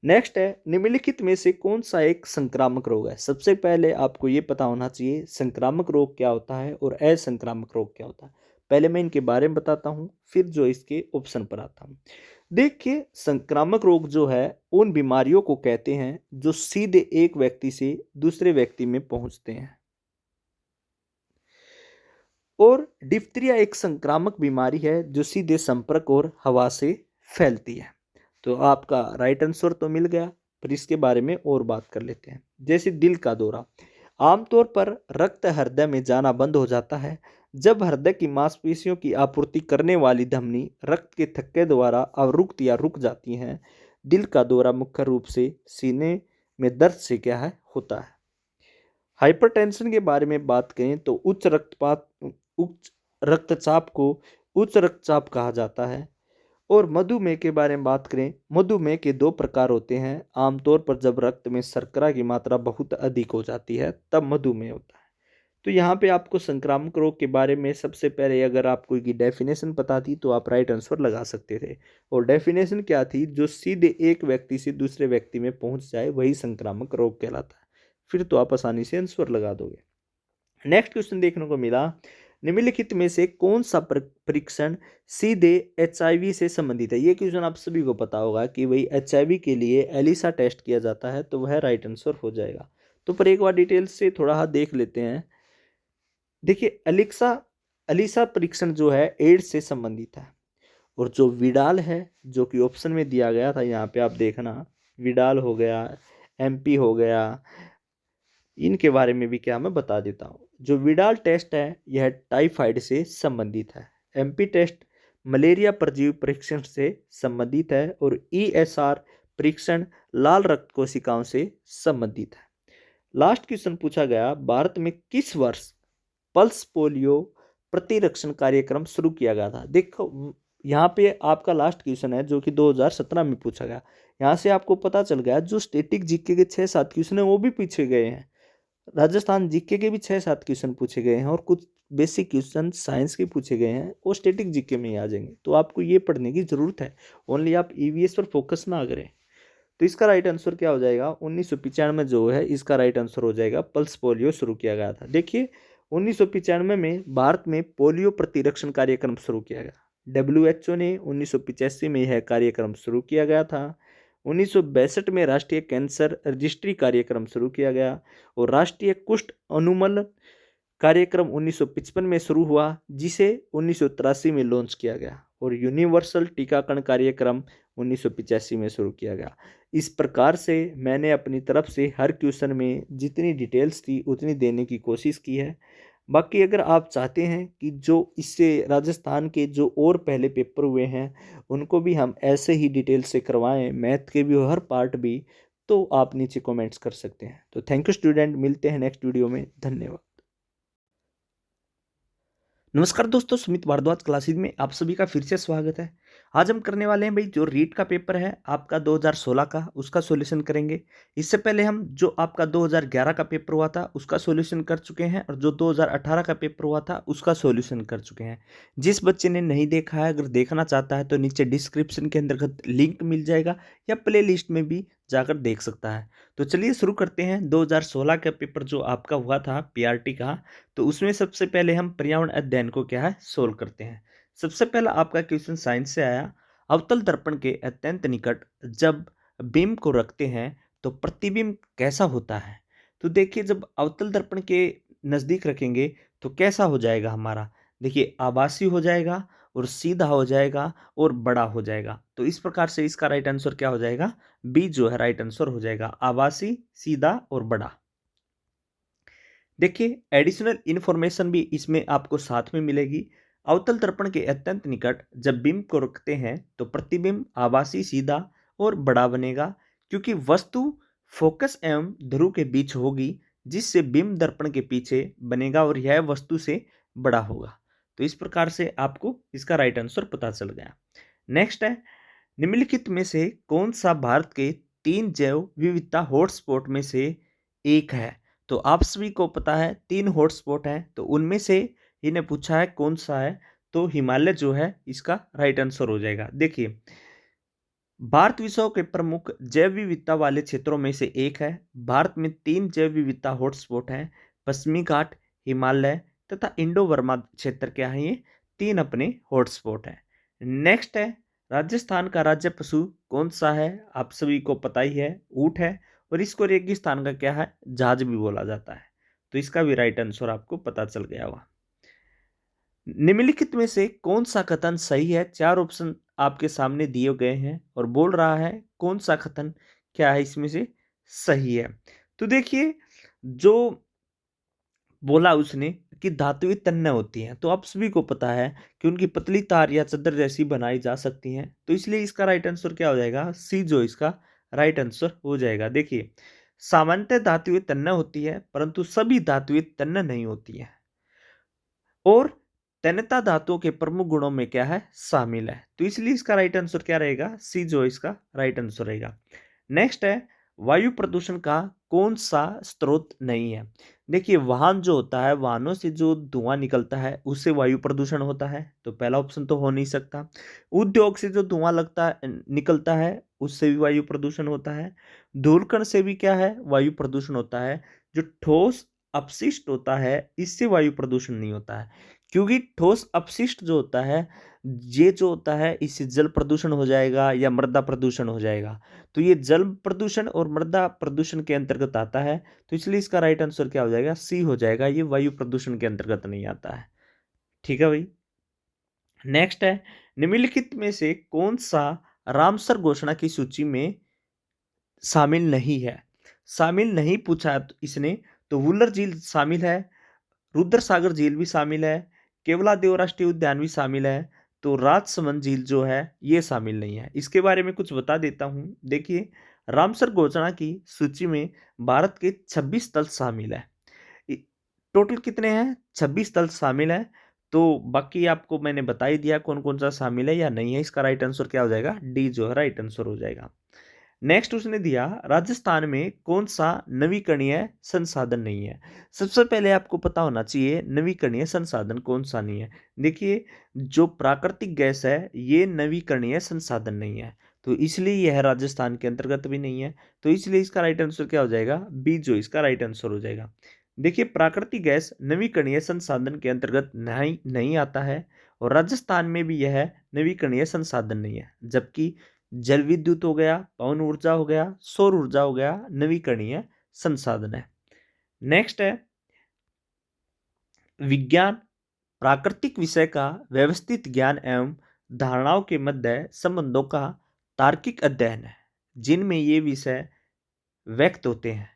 नेक्स्ट है निम्नलिखित में से कौन सा एक संक्रामक रोग है? सबसे पहले आपको ये पता होना चाहिए संक्रामक रोग क्या होता है और असंक्रामक रोग क्या होता है। पहले मैं इनके बारे में बताता हूँ, फिर जो इसके ऑप्शन पर आता हूँ। देखिए संक्रामक रोग जो है उन बीमारियों को कहते हैं जो सीधे एक व्यक्ति से दूसरे व्यक्ति में पहुंचते हैं। और डिप्थीरिया एक संक्रामक बीमारी है जो सीधे संपर्क और हवा से फैलती है। तो आपका राइट आंसर तो मिल गया, पर इसके बारे में और बात कर लेते हैं। जैसे दिल का दौरा, आमतौर पर रक्त हृदय में जाना बंद हो जाता है जब हृदय की मांसपेशियों की आपूर्ति करने वाली धमनी रक्त के थक्के द्वारा अवरुक्त या रुक जाती हैं। दिल का दौरा मुख्य रूप से सीने में दर्द से क्या है होता है। हाइपरटेंशन के बारे में बात करें तो उच्च रक्तचाप को उच्च रक्तचाप कहा जाता है। और मधुमेह के बारे में बात करें, मधुमेह के 2 प्रकार होते हैं। आमतौर पर जब रक्त में शर्करा की मात्रा बहुत अधिक हो जाती है तब मधुमेह होता है। तो यहाँ पे आपको संक्रामक रोग के बारे में सबसे पहले अगर आपको की डेफिनेशन पता थी तो आप राइट आंसर लगा सकते थे। और डेफिनेशन क्या थी? जो सीधे एक व्यक्ति से दूसरे व्यक्ति में पहुंच जाए वही संक्रामक रोग कहलाता है। फिर तो आप आसानी से आंसर लगा दोगे। नेक्स्ट क्वेश्चन देखने को मिला, निम्नलिखित में से कौन सा परीक्षण सीधे एचआईवी से संबंधित है? ये क्वेश्चन आप सभी को पता होगा कि भाई एचआईवी के लिए एलिसा टेस्ट किया जाता है, तो वह राइट आंसर हो जाएगा। तो पर एक बार डिटेल से थोड़ा हाथ देख लेते हैं। देखिए एलिसा परीक्षण जो है एड्स से संबंधित है। और जो विडाल है जो कि ऑप्शन में दिया गया था, यहाँ पे आप देखना, विडाल हो गया, एमपी हो गया, इनके बारे में भी क्या मैं बता देता हूँ। जो विडाल टेस्ट है यह टाइफाइड से संबंधित है। एमपी टेस्ट मलेरिया परजीवी परीक्षण से संबंधित है। और ईएसआर परीक्षण लाल रक्त कोशिकाओं से संबंधित है। लास्ट क्वेश्चन पूछा गया, भारत में किस वर्ष पल्स पोलियो प्रतिरक्षण कार्यक्रम शुरू किया गया था? देखो यहाँ पे आपका लास्ट क्वेश्चन है जो कि 2017 में पूछा गया। यहाँ से आपको पता चल गया जो स्टैटिक जीके के 6-7 क्वेश्चन है वो भी पूछे गए हैं। राजस्थान जीके के भी 6-7 क्वेश्चन पूछे गए हैं और कुछ बेसिक क्वेश्चन साइंस के पूछे गए हैं, वो स्टैटिक जीके में ही आ जाएंगे। तो आपको ये पढ़ने की जरूरत है, ओनली आप ईवीएस पर फोकस ना करें। तो इसका राइट आंसर क्या हो जाएगा? 1995 जो है इसका राइट आंसर हो जाएगा, पल्स पोलियो शुरू किया गया था। देखिए 1995 में भारत में पोलियो प्रतिरक्षण कार्यक्रम शुरू किया गया। WHO ने 1985 में यह कार्यक्रम शुरू किया गया था। 1962 में राष्ट्रीय कैंसर रजिस्ट्री कार्यक्रम शुरू किया गया। और राष्ट्रीय कुष्ठ उन्मूलन कार्यक्रम 1955 में शुरू हुआ, जिसे 1983 में लॉन्च किया गया। और यूनिवर्सल टीकाकरण कार्यक्रम 1985 में शुरू किया गया। इस प्रकार से मैंने अपनी तरफ से हर क्वेश्चन में जितनी डिटेल्स थी उतनी देने की कोशिश की है। बाकी अगर आप चाहते हैं कि जो इससे राजस्थान के जो और पहले पेपर हुए हैं उनको भी हम ऐसे ही डिटेल से करवाएं, मैथ के भी हर पार्ट भी, तो आप नीचे कमेंट्स कर सकते हैं। तो थैंक यू स्टूडेंट, मिलते हैं नेक्स्ट वीडियो में। धन्यवाद। नमस्कार दोस्तों, सुमित भारद्वाज क्लासेज में आप सभी का फिर से स्वागत है। आज हम करने वाले हैं भाई जो रीट का पेपर है आपका 2016 का, उसका सॉल्यूशन करेंगे। इससे पहले हम जो आपका 2011 का पेपर हुआ था उसका सॉल्यूशन कर चुके हैं, और जो 2018 का पेपर हुआ था उसका सॉल्यूशन कर चुके हैं। जिस बच्चे ने नहीं देखा है, अगर देखना चाहता है तो नीचे डिस्क्रिप्शन के अंतर्गत लिंक मिल जाएगा, या प्ले लिस्ट में भी जाकर देख सकता है। तो चलिए शुरू करते हैं। 2016 का पेपर जो आपका हुआ था पीआरटी का, तो उसमें सबसे पहले हम पर्यावरण अध्ययन को क्या है सोल्व करते हैं। सबसे पहला आपका क्वेश्चन साइंस से आया, अवतल दर्पण के अत्यंत निकट जब बिंब को रखते हैं तो प्रतिबिंब कैसा होता है? तो देखिए जब अवतल दर्पण के नजदीक रखेंगे तो कैसा हो जाएगा हमारा? देखिए आभासी हो जाएगा और सीधा हो जाएगा और बड़ा हो जाएगा। तो इस प्रकार से इसका राइट आंसर क्या हो जाएगा? बी जो है राइट आंसर हो जाएगा, आभासी, सीधा और बड़ा। देखिए एडिशनल इंफॉर्मेशन भी इसमें आपको साथ में मिलेगी। अवतल दर्पण के अत्यंत निकट जब बिंब को रखते हैं तो प्रतिबिंब आभासी, सीधा और बड़ा बनेगा, क्योंकि वस्तु फोकस एवं ध्रुव के बीच होगी, जिससे बिंब दर्पण के पीछे बनेगा और यह वस्तु से बड़ा होगा। तो इस प्रकार से आपको इसका राइट आंसर पता चल गया। नेक्स्ट है, निम्नलिखित में से कौन सा भारत के 3 जैव विविधता हॉटस्पॉट में से एक है? तो आप सभी को पता है 3 हॉटस्पॉट हैं, तो उनमें से इन्हें पूछा है कौन सा है, तो हिमालय जो है इसका राइट आंसर हो जाएगा। देखिए भारत विश्व के प्रमुख जैव विविधता वाले क्षेत्रों में से एक है। भारत में 3 जैव विविधता हॉटस्पॉट हैं, पश्चिमी घाट, हिमालय तथा इंडो बर्मा क्षेत्र क्या है, ये 3 अपने हॉटस्पॉट हैं। नेक्स्ट है, राजस्थान का राज्य पशु कौन सा है? आप सभी को पता ही है, ऊंट है, और इसको रेगिस्तान का क्या है, जहाज भी बोला जाता है। तो इसका भी राइट आंसर आपको पता चल गया होगा। निम्नलिखित में से कौन सा कथन सही है? 4 ऑप्शन आपके सामने दिए गए हैं और बोल रहा है कौन सा कथन क्या है इसमें से सही है। तो देखिए जो बोला उसने कि धातुएं तन्य होती हैं, तो आप सभी को पता है कि उनकी पतली तार या चादर जैसी बनाई जा सकती हैं। तो इसलिए इसका राइट आंसर क्या हो जाएगा? सी जो इसका राइट आंसर हो जाएगा। देखिए सामान्यतः धातुएं तन्य होती है, परंतु सभी धातुएं तन्य नहीं होती है, और तन्यता धातुओं के प्रमुख गुणों में क्या है, शामिल है। तो इसलिए इसका राइट आंसर क्या रहेगा? सी जो इसका राइट आंसर रहेगा। नेक्स्ट है, वायु प्रदूषण का कौन सा स्रोत नहीं है? देखिए, वाहन जो होता है, वाहनों से जो धुआं निकलता है उससे वायु प्रदूषण होता है, तो पहला ऑप्शन तो हो नहीं सकता। उद्योग से जो धुआं निकलता है उससे भी वायु प्रदूषण होता है। धूलकण से भी क्या है, वायु प्रदूषण होता है। जो ठोस अपशिष्ट होता है इससे वायु प्रदूषण नहीं होता है, क्योंकि ठोस अपशिष्ट जो होता है, ये जो होता है इससे जल प्रदूषण हो जाएगा या मृदा प्रदूषण हो जाएगा। तो ये जल प्रदूषण और मृदा प्रदूषण के अंतर्गत आता है, तो इसलिए इसका राइट आंसर क्या हो जाएगा, सी हो जाएगा। ये वायु प्रदूषण के अंतर्गत नहीं आता है। ठीक है भाई। नेक्स्ट है, निम्नलिखित में से कौन सा रामसर घोषणा की सूची में शामिल नहीं है? शामिल नहीं पूछा है तो इसने, तो वुलर झील शामिल है, रुद्र सागर झील भी शामिल है, केवलादेव राष्ट्रीय उद्यान भी शामिल है, तो राजसमंद झील जो है ये शामिल नहीं है। इसके बारे में कुछ बता देता हूं। देखिए, रामसर घोषणा की सूची में भारत के 26 तल शामिल है। टोटल कितने हैं, 26 तल शामिल है। तो बाकी आपको मैंने बता ही दिया कौन कौन सा शामिल है या नहीं है। इसका राइट आंसर क्या हो जाएगा, डी जो है राइट आंसर हो जाएगा। नेक्स्ट उसने दिया, राजस्थान में कौन सा नवीकरणीय संसाधन नहीं है? सबसे पहले आपको पता होना चाहिए नवीकरणीय संसाधन कौन सा नहीं है। देखिए, जो प्राकृतिक गैस है ये नवीकरणीय संसाधन नहीं है, तो इसलिए यह राजस्थान के अंतर्गत भी नहीं है। तो इसलिए इसका राइट आंसर क्या हो जाएगा, बी जो इसका राइट आंसर हो जाएगा। देखिए, प्राकृतिक गैस नवीकरणीय संसाधन के अंतर्गत नहीं आता है, और राजस्थान में भी यह नवीकरणीय संसाधन नहीं है। जबकि जल विद्युत हो गया, पवन ऊर्जा हो गया, सौर ऊर्जा हो गया, नवीकरणीय संसाधन है। नेक्स्ट है, विज्ञान प्राकृतिक विषय का व्यवस्थित ज्ञान एवं धारणाओं के मध्य संबंधों का तार्किक अध्ययन है, जिनमें ये विषय व्यक्त होते हैं।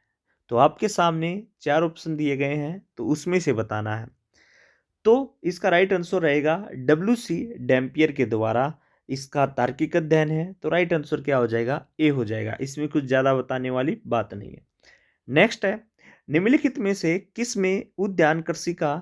तो आपके सामने 4 ऑप्शन दिए गए हैं, तो उसमें से बताना है। तो इसका राइट आंसर रहेगा WC डैम्पियर के द्वारा इसका तार्किक अध्ययन है। तो राइट आंसर क्या हो जाएगा, ए हो जाएगा। इसमें कुछ ज्यादा बताने वाली बात नहीं है। नेक्स्ट है, निम्नलिखित में से किस में उद्यान कृषि का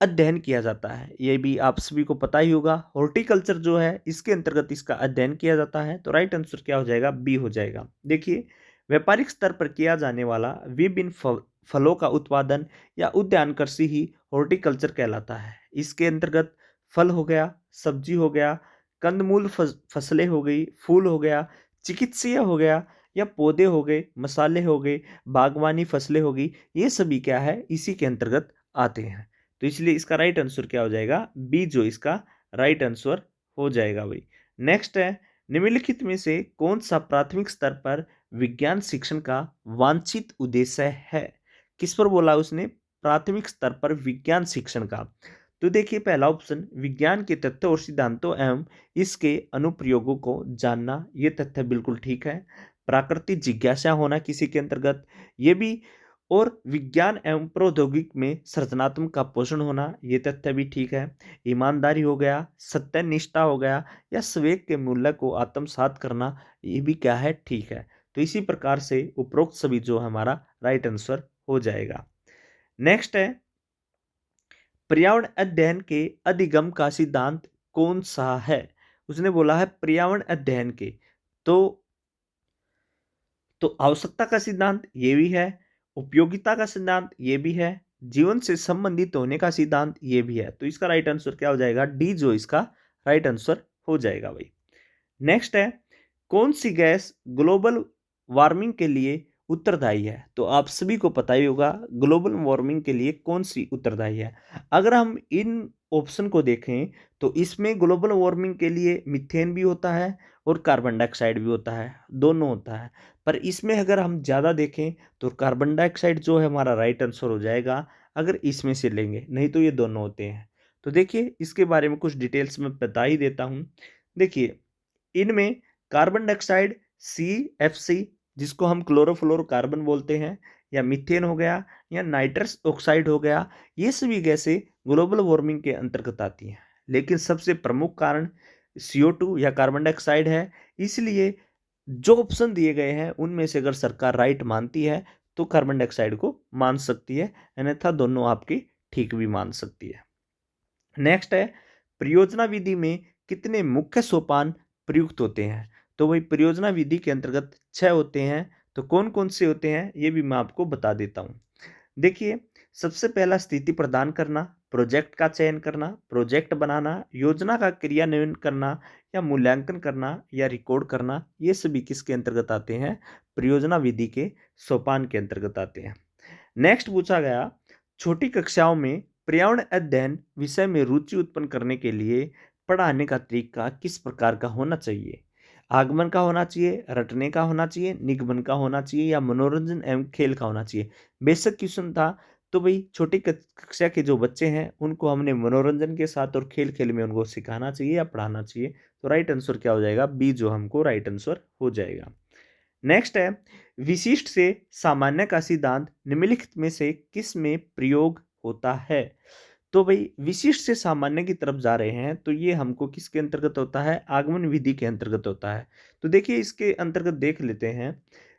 अध्ययन किया जाता है? ये भी आप सभी को पता ही होगा, हॉर्टिकल्चर जो है इसके अंतर्गत इसका अध्ययन किया जाता है। तो राइट आंसर क्या हो जाएगा, बी हो जाएगा। देखिए, व्यापारिक स्तर पर किया जाने वाला विभिन्न फलों का उत्पादन या उद्यान कृषि ही हॉर्टिकल्चर कहलाता है। इसके अंतर्गत फल हो गया, सब्जी हो गया, कंदमूल फसलें हो गई, फूल हो गया, चिकित्सीय हो गया, या पौधे हो गए, मसाले हो गए, बागवानी फसलें हो गई, ये सभी क्या है, इसी के अंतर्गत आते हैं। तो इसलिए इसका राइट आंसर क्या हो जाएगा, बी जो इसका राइट आंसर हो जाएगा भाई। नेक्स्ट है, निम्नलिखित में से कौन सा प्राथमिक स्तर पर विज्ञान शिक्षण का वांछित उद्देश्य है? किस पर बोला उसने, प्राथमिक स्तर पर विज्ञान शिक्षण का। तो देखिए, पहला ऑप्शन विज्ञान के तथ्यों और सिद्धांतों एवं इसके अनुप्रयोगों को जानना, ये तथ्य बिल्कुल ठीक है। प्राकृतिक जिज्ञासा होना किसी के अंतर्गत, ये भी। और विज्ञान एवं प्रौद्योगिकी में सृजनात्मक का पोषण होना, ये तथ्य भी ठीक है। ईमानदारी हो गया, सत्यनिष्ठा हो गया, या स्वेग के मूल्य को आत्मसात करना, ये भी क्या है, ठीक है। तो इसी प्रकार से उपरोक्त सभी जो हमारा राइट आंसर हो जाएगा। नेक्स्ट है, पर्यावरण अध्ययन के अधिगम का सिद्धांत कौन सा है? उसने बोला है पर्यावरण अध्ययन के, तो आवश्यकता का सिद्धांत ये भी है, उपयोगिता का सिद्धांत ये भी है, जीवन से संबंधित होने का सिद्धांत ये भी है। तो इसका राइट आंसर क्या हो जाएगा, डी जो इसका राइट आंसर हो जाएगा भाई। नेक्स्ट है, कौन सी गैस ग्लोबल वार्मिंग के लिए उत्तरदायी है? तो आप सभी को पता ही होगा ग्लोबल वार्मिंग के लिए कौन सी उत्तरदायी है। अगर हम इन ऑप्शन को देखें तो इसमें ग्लोबल वार्मिंग के लिए मीथेन भी होता है और कार्बन डाइऑक्साइड भी होता है, दोनों होता है। पर इसमें अगर हम ज़्यादा देखें तो कार्बन डाइऑक्साइड जो है हमारा राइट आंसर हो जाएगा, अगर इसमें से लेंगे, नहीं तो ये दोनों होते हैं। तो देखिए, इसके बारे में कुछ डिटेल्स में बता ही देता हूँ। देखिए, इनमें कार्बन डाइऑक्साइड CFC, जिसको हम क्लोरोफ्लोरोकार्बन बोलते हैं, या मीथेन हो गया, या नाइट्रस ऑक्साइड हो गया, ये सभी गैसें ग्लोबल वार्मिंग के अंतर्गत आती हैं। लेकिन सबसे प्रमुख कारण CO2 या कार्बन डाइऑक्साइड है। इसलिए जो ऑप्शन दिए गए हैं उनमें से अगर सरकार राइट मानती है तो कार्बन डाइऑक्साइड को मान सकती है, अन्यथा दोनों आपकी ठीक भी मान सकती है। नेक्स्ट है, परियोजना विधि में कितने मुख्य सोपान प्रयुक्त होते हैं? तो वही परियोजना विधि के अंतर्गत 6 होते हैं। तो कौन कौन से होते हैं ये भी मैं आपको बता देता हूँ। देखिए, सबसे पहला स्थिति प्रदान करना, प्रोजेक्ट का चयन करना, प्रोजेक्ट बनाना, योजना का क्रियान्वयन करना या मूल्यांकन करना या रिकॉर्ड करना, ये सभी किसके अंतर्गत आते हैं? परियोजना विधि के सोपान के अंतर्गत आते हैं। नेक्स्ट पूछा गया, छोटी कक्षाओं में पर्यावरण अध्ययन विषय में रुचि उत्पन्न करने के लिए पढ़ाने का तरीका किस प्रकार का होना चाहिए? आगमन का होना चाहिए, रटने का होना चाहिए, निगमन का होना चाहिए या मनोरंजन एवं खेल का होना चाहिए? बेसिक क्वेश्चन था, तो भाई छोटी कक्षा के जो बच्चे हैं उनको हमने मनोरंजन के साथ और खेल खेल में उनको सिखाना चाहिए या पढ़ाना चाहिए। तो राइट आंसर क्या हो जाएगा? बी जो हमको राइट आंसर हो जाएगा। नेक्स्ट है, विशिष्ट से सामान्य का सिद्धांत निम्नलिखित में से किस में प्रयोग होता है? तो भाई विशिष्ट से सामान्य की तरफ जा रहे हैं, तो ये हमको किसके अंतर्गत होता है? आगमन विधि के अंतर्गत होता है। तो देखिए इसके अंतर्गत देख लेते हैं।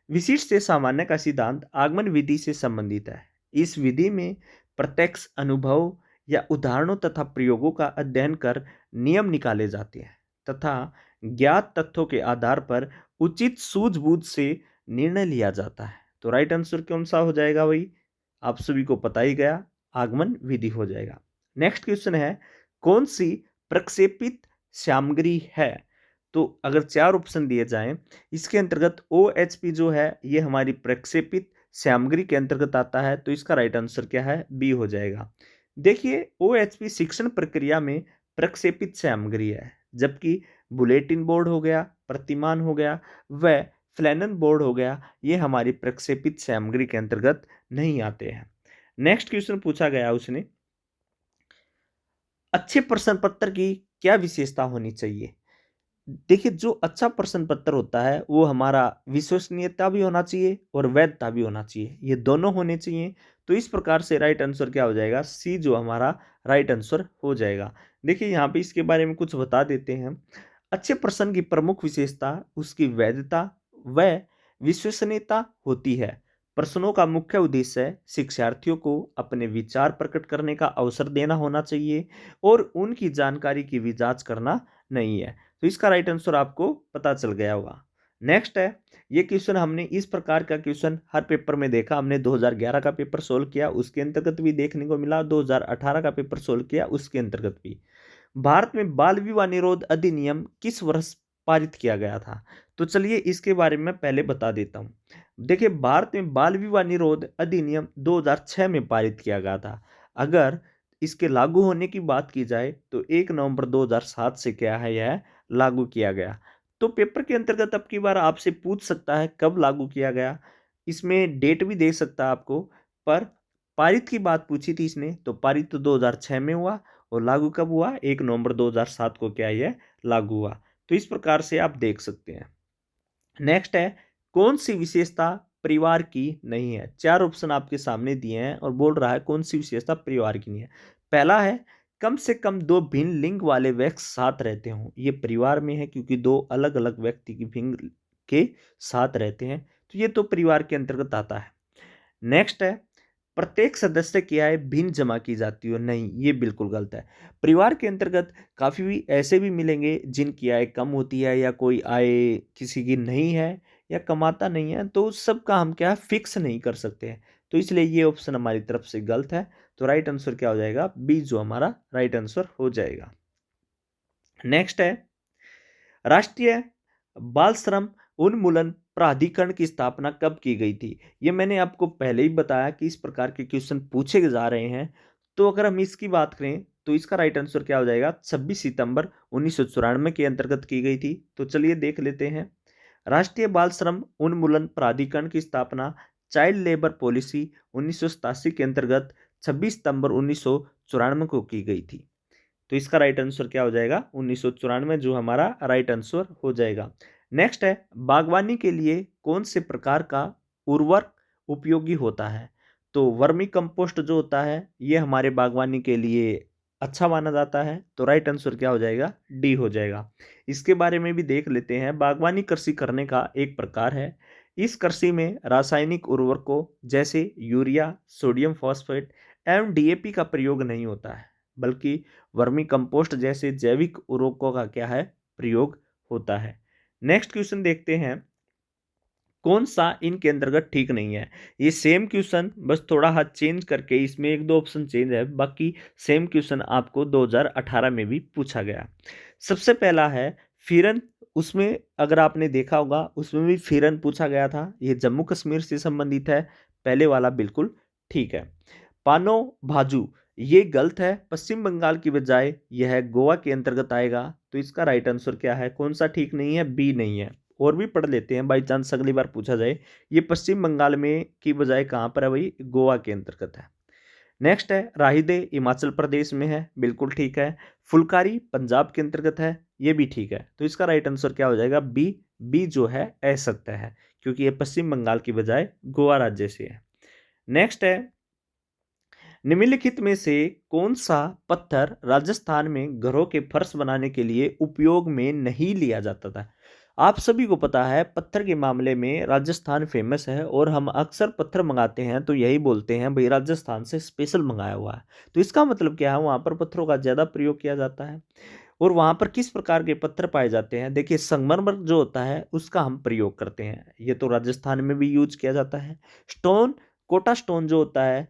विशिष्ट से सामान्य का सिद्धांत आगमन विधि से संबंधित है। इस विधि में प्रत्यक्ष अनुभव या उदाहरणों तथा प्रयोगों का अध्ययन कर नियम निकाले जाते हैं तथा ज्ञात तथ्यों के आधार पर उचित सूझबूझ से निर्णय लिया जाता है। तो राइट आंसर कौन सा हो जाएगा भाई? आप सभी को पता ही गया, आगमन विधि हो जाएगा। नेक्स्ट क्वेश्चन है, कौन सी प्रक्षेपित सामग्री है? तो अगर चार ऑप्शन दिए जाएं, इसके अंतर्गत OHP जो है ये हमारी प्रक्षेपित सामग्री के अंतर्गत आता है। तो इसका राइट आंसर क्या है? बी हो जाएगा। देखिए OHP शिक्षण प्रक्रिया में प्रक्षेपित सामग्री है, जबकि बुलेटिन बोर्ड हो गया, प्रतिमान हो गया व फ्लैनन बोर्ड हो गया, ये हमारी प्रक्षेपित सामग्री के अंतर्गत नहीं आते हैं। नेक्स्ट क्वेश्चन पूछा गया उसने, अच्छे प्रश्न पत्र की क्या विशेषता होनी चाहिए? देखिए जो अच्छा प्रश्न पत्र होता है वो हमारा विश्वसनीयता भी होना चाहिए और वैधता भी होना चाहिए, ये दोनों होने चाहिए। तो इस प्रकार से राइट आंसर क्या हो जाएगा? सी जो हमारा राइट आंसर हो जाएगा। देखिए यहाँ पे इसके बारे में कुछ बता देते हैं। अच्छे प्रश्न की प्रमुख विशेषता उसकी वैधता व विश्वसनीयता होती है। प्रश्नों का मुख्य उद्देश्य शिक्षार्थियों को अपने विचार प्रकट करने का अवसर देना होना चाहिए और उनकी जानकारी की भी जांच करना नहीं है। तो इसका राइट आंसर आपको पता चल गया होगा। नेक्स्ट है, ये क्वेश्चन हमने इस प्रकार का क्वेश्चन हर पेपर में देखा। हमने 2011 का पेपर सोल्व किया, उसके अंतर्गत भी देखने को मिला, 2018 का पेपर सोल्व किया, उसके अंतर्गत भी। भारत में बाल विवाह निरोध अधिनियम किस वर्ष पारित किया गया था? तो चलिए इसके बारे में पहले बता देता हूं। देखिए भारत में बाल विवाह निरोध अधिनियम 2006 में पारित किया गया था। अगर इसके लागू होने की बात की जाए तो 1 नवंबर 2007 से क्या है यह लागू किया गया। तो पेपर के अंतर्गत अब की बार आपसे पूछ सकता है कब लागू किया गया, इसमें डेट भी दे सकता है आपको। पर पारित की बात पूछी थी इसने, तो पारित तो 2006 में हुआ और लागू कब हुआ? 1 नवंबर 2007 को क्या यह लागू हुआ। तो इस प्रकार से आप देख सकते हैं। नेक्स्ट है, कौन सी विशेषता परिवार की नहीं है? चार ऑप्शन आपके सामने दिए हैं और बोल रहा है कौन सी विशेषता परिवार की नहीं है। पहला है, कम से कम दो भिन्न लिंग वाले व्यक्ति साथ रहते हों। ये परिवार में है क्योंकि दो अलग अलग व्यक्ति की भिन्न के साथ रहते हैं, तो ये तो परिवार के अंतर्गत आता है। नेक्स्ट है, प्रत्येक सदस्य की आय भिन्न जमा की जाती हो। नहीं, ये बिल्कुल गलत है। परिवार के अंतर्गत काफी भी ऐसे भी मिलेंगे जिनकी आय कम होती है या कोई आय किसी की नहीं है या कमाता नहीं है, तो सबका हम क्या फिक्स नहीं कर सकते हैं। तो इसलिए ये ऑप्शन हमारी तरफ से गलत है। तो राइट आंसर क्या हो जाएगा? बी जो हमारा राइट आंसर हो जाएगा। नेक्स्ट है, राष्ट्रीय बाल श्रम उन्मूलन प्राधिकरण की स्थापना कब की गई थी? ये मैंने आपको पहले ही बताया कि इस प्रकार के क्वेश्चन पूछे जा रहे हैं। तो अगर हम इसकी बात करें तो इसका राइट आंसर क्या हो जाएगा? 26 सितंबर 1994 के अंतर्गत की गई थी। तो चलिए देख लेते हैं। राष्ट्रीय बाल श्रम उन्मूलन प्राधिकरण की स्थापना चाइल्ड लेबर पॉलिसी 1987 के अंतर्गत 26 सितंबर 1994 को की गई थी। तो इसका राइट आंसर क्या हो जाएगा? 1994 जो हमारा राइट आंसर हो जाएगा। नेक्स्ट है, बागवानी के लिए कौन से प्रकार का उर्वरक उपयोगी होता है? तो वर्मी कंपोस्ट जो होता है ये हमारे बागवानी के लिए अच्छा माना जाता है। तो राइट आंसर क्या हो जाएगा? डी हो जाएगा। इसके बारे में भी देख लेते हैं। बागवानी कृषि करने का एक प्रकार है। इस कृषि में रासायनिक उर्वरकों जैसे यूरिया, सोडियम फॉस्फेट एवं DAP का प्रयोग नहीं होता है, बल्कि वर्मी कंपोस्ट जैसे जैविक उर्वरकों का क्या है? प्रयोग होता है। नेक्स्ट क्वेश्चन देखते हैं। कौन सा इनके अंतर्गत ठीक नहीं है। ये सेम क्वेश्चन, बस थोड़ा हाथ चेंज करके इसमें एक दो ऑप्शन चेंज है, बाकी सेम क्वेश्चन आपको 2018 में भी पूछा गया। सबसे पहला है फिरन, उसमें अगर आपने देखा होगा उसमें भी फिरन पूछा गया था, ये जम्मू कश्मीर से संबंधित है, पहले वाला बिल्कुल ठीक है। पानो भाजू, ये गलत है, पश्चिम बंगाल की बजाय यह गोवा के अंतर्गत आएगा, तो इसका राइट आंसर क्या है, कौन सा ठीक नहीं है, बी नहीं है। और भी पढ़ लेते हैं बाई चांस अगली बार पूछा जाए, ये पश्चिम बंगाल में की बजाय कहाँ पर है भाई, गोवा के अंतर्गत है। नेक्स्ट है राहिदे, हिमाचल प्रदेश में है, बिल्कुल ठीक है। फुलकारी पंजाब के अंतर्गत है, ये भी ठीक है, तो इसका राइट आंसर क्या हो जाएगा, बी। बी जो है असत्य है, क्योंकि ये पश्चिम बंगाल की बजाय गोवा राज्य से है। नेक्स्ट है निम्नलिखित में से कौन सा पत्थर राजस्थान में घरों के फर्श बनाने के लिए उपयोग में नहीं लिया जाता था। आप सभी को पता है पत्थर के मामले में राजस्थान फेमस है, और हम अक्सर पत्थर मंगाते हैं तो यही बोलते हैं भाई राजस्थान से स्पेशल मंगाया हुआ है। तो इसका मतलब क्या है, वहां पर पत्थरों का ज्यादा प्रयोग किया जाता है। और वहां पर किस प्रकार के पत्थर पाए जाते हैं, देखिए संगमरमर जो होता है उसका हम प्रयोग करते हैं, ये तो राजस्थान में भी यूज किया जाता है। स्टोन, कोटा स्टोन जो होता है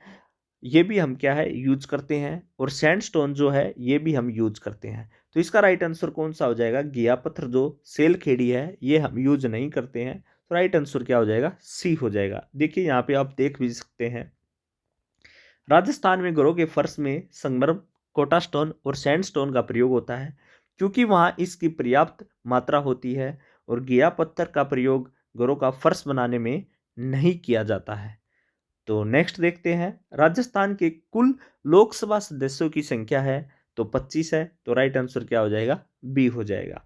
ये भी हम क्या है यूज करते हैं, और सैंडस्टोन जो है ये भी हम यूज करते हैं। तो इसका राइट आंसर कौन सा हो जाएगा, घिया पत्थर जो सेल खेड़ी है ये हम यूज नहीं करते हैं, तो राइट आंसर क्या हो जाएगा, सी हो जाएगा। देखिए यहाँ पे आप देख भी सकते हैं राजस्थान में घरों के फर्श में संगमरमर, कोटा स्टोन और सैंडस्टोन का प्रयोग होता है, क्योंकि वहां इसकी पर्याप्त मात्रा होती है, और घिया पत्थर का प्रयोग घरों का फर्श बनाने में नहीं किया जाता है। तो नेक्स्ट देखते हैं राजस्थान के कुल लोकसभा सदस्यों की संख्या है, तो 25 है, तो राइट आंसर क्या हो जाएगा, बी हो जाएगा।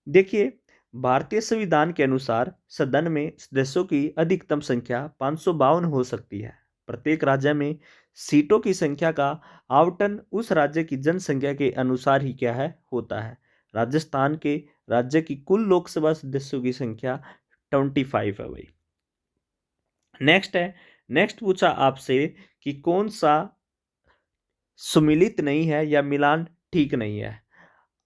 देखिए भारतीय संविधान के अनुसार सदन में सदस्यों की अधिकतम संख्या 552 हो सकती है। प्रत्येक राज्य में सीटों की संख्या का आवंटन उस राज्य की जनसंख्या के अनुसार ही क्या है होता है। राजस्थान के राज्य की कुल लोकसभा सदस्यों की संख्या 25 है भाई। नेक्स्ट है, नेक्स्ट पूछा आपसे कि कौन सा सुमिलित नहीं है या मिलान ठीक नहीं है।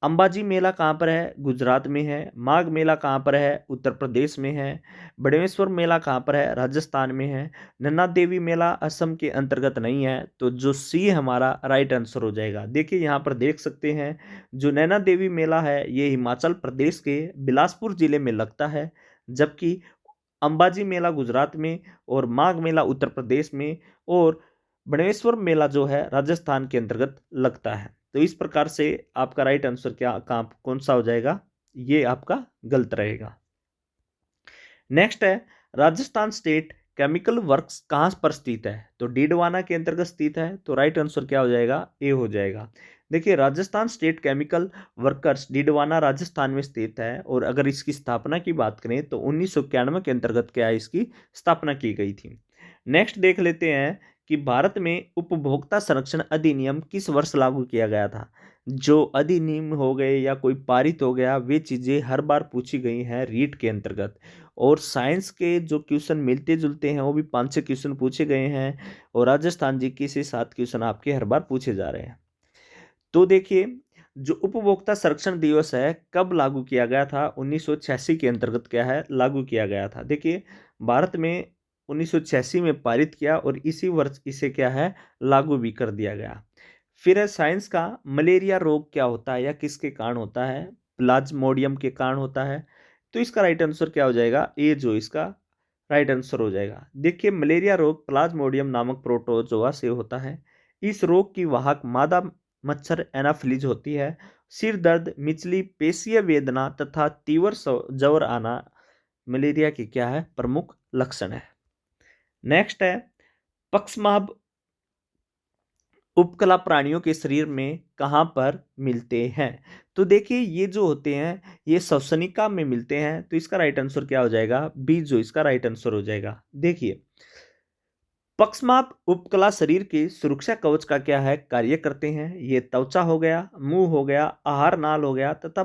अंबाजी मेला कहाँ पर है, गुजरात में है। माघ मेला कहाँ पर है, उत्तर प्रदेश में है। बड़ेश्वर मेला कहाँ पर है, राजस्थान में है। नन्ना देवी मेला असम के अंतर्गत नहीं है, तो जो सी हमारा राइट आंसर हो जाएगा। देखिए यहाँ पर देख सकते हैं जो नैना देवी मेला है ये हिमाचल प्रदेश के बिलासपुर जिले में लगता है, जबकि अंबाजी मेला गुजरात में, और माघ मेला उत्तर प्रदेश में, और बड़ेश्वर मेला जो है राजस्थान के अंतर्गत लगता है। तो इस प्रकार से आपका राइट आंसर क्या कहाँ कौन सा हो जाएगा, ये आपका गलत रहेगा। नेक्स्ट है राजस्थान स्टेट केमिकल वर्क्स कहाँ पर स्थित है, तो डीडवाना के अंतर्गत स्थित है, तो राइट आंसर क्या हो जाएगा, ए हो जाएगा। देखिए Rajasthan state chemical workers Didwana Rajasthan में स्थित है, और अगर इसकी स्थापना की बात करें तो 1991 के अंतर्गत क्या है इसकी स्थापना की गई थी। नेक्स्ट देख लेते हैं कि भारत में उपभोक्ता संरक्षण अधिनियम किस वर्ष लागू किया गया था। जो अधिनियम हो गए या कोई पारित हो गया, वे चीजें हर बार पूछी गई हैं रीट के अंतर्गत, और साइंस के जो क्वेश्चन मिलते जुलते हैं वो भी 5-6 क्वेश्चन पूछे गए हैं, और राजस्थान जीके से 7 क्वेश्चन आपके हर बार पूछे जा रहे हैं। तो देखिए जो उपभोक्ता संरक्षण दिवस है कब लागू किया गया था, 1986 के अंतर्गत क्या है लागू किया गया था। देखिए भारत में 1986 में पारित किया, और इसी वर्ष इसे क्या है लागू भी कर दिया गया। फिर है साइंस का, मलेरिया रोग क्या होता है या किसके कारण होता है, प्लाज्मोडियम के कारण होता है, तो इसका राइट आंसर क्या हो जाएगा, ए जो इसका राइट आंसर हो जाएगा। देखिए मलेरिया रोग प्लाज्मोडियम नामक प्रोटोजोआ से होता है। इस रोग की वाहक मादा मच्छर एनाफिलीज होती है। सिर दर्द, मिचली, पेशीय वेदना तथा तीव्र ज्वर आना मलेरिया के क्या है प्रमुख लक्षण है। नेक्स्ट है पक्षमाभ उपकला प्राणियों के शरीर में कहाँ पर मिलते हैं, तो देखिए ये जो होते हैं ये सवसनिका में मिलते हैं, तो इसका राइट आंसर क्या हो जाएगा, बी जो इसका राइट आंसर हो जाएगा। देखिए पक्षमाप उपकला शरीर के सुरक्षा कवच का क्या है कार्य करते हैं। ये त्वचा हो गया, मुंह हो गया, आहार नाल हो गया तथा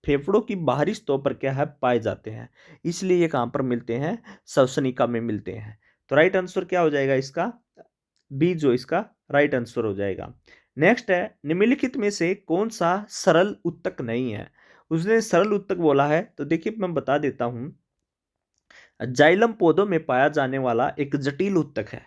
फेफड़ों की बाहरी सतह पर क्या है पाए जाते हैं, इसलिए ये कहां पर मिलते हैं, श्वसनिका में मिलते हैं। तो राइट आंसर क्या हो जाएगा इसका, बी जो इसका राइट आंसर हो जाएगा। नेक्स्ट है निम्नलिखित में से कौन सा सरल उत्तक नहीं है। उसने सरल उत्तक बोला है, तो देखिए मैं बता देता हूं जाइलम पौधों में पाया जाने वाला एक जटिल उत्तक है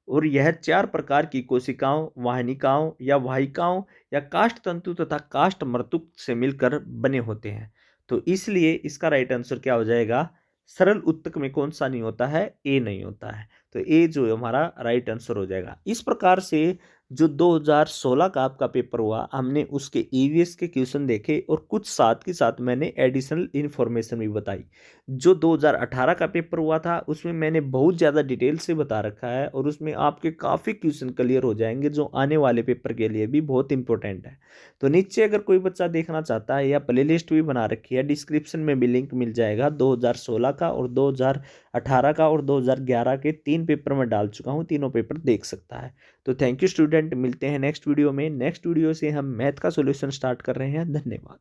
और यह 4 प्रकार की कोशिकाओं, वाहिनिकाओं या वाहिकाओं या काष्ठ तंतु तथा काष्ठ मृतक से मिलकर बने होते हैं। तो इसलिए इसका राइट आंसर क्या हो जाएगा? सरल उत्तक में कौन सा नहीं होता है? ए नहीं होता है। तो ए जो हमारा राइट आंसर हो जाएगा। इस प्रकार से जो 2016 का आपका पेपर हुआ, हमने उसके ईवीएस के क्वेश्चन देखे और कुछ साथ के साथ मैंने एडिशनल इन्फॉर्मेशन भी बताई। जो 2018 का पेपर हुआ था उसमें मैंने बहुत ज़्यादा डिटेल से बता रखा है और उसमें आपके काफ़ी क्वेश्चन क्लियर हो जाएंगे जो आने वाले पेपर के लिए भी बहुत इंपॉर्टेंट है। तो नीचे अगर कोई बच्चा देखना चाहता है या प्लेलिस्ट भी बना रखी है, डिस्क्रिप्शन में भी लिंक मिल जाएगा। 2016 का और 2018 का और 2011 के 3 पेपर में डाल चुका हूँ, तीनों पेपर देख सकता है। तो थैंक यू स्टूडेंट, मिलते हैं नेक्स्ट वीडियो में। नेक्स्ट वीडियो से हम मैथ का सॉल्यूशन स्टार्ट कर रहे हैं। धन्यवाद।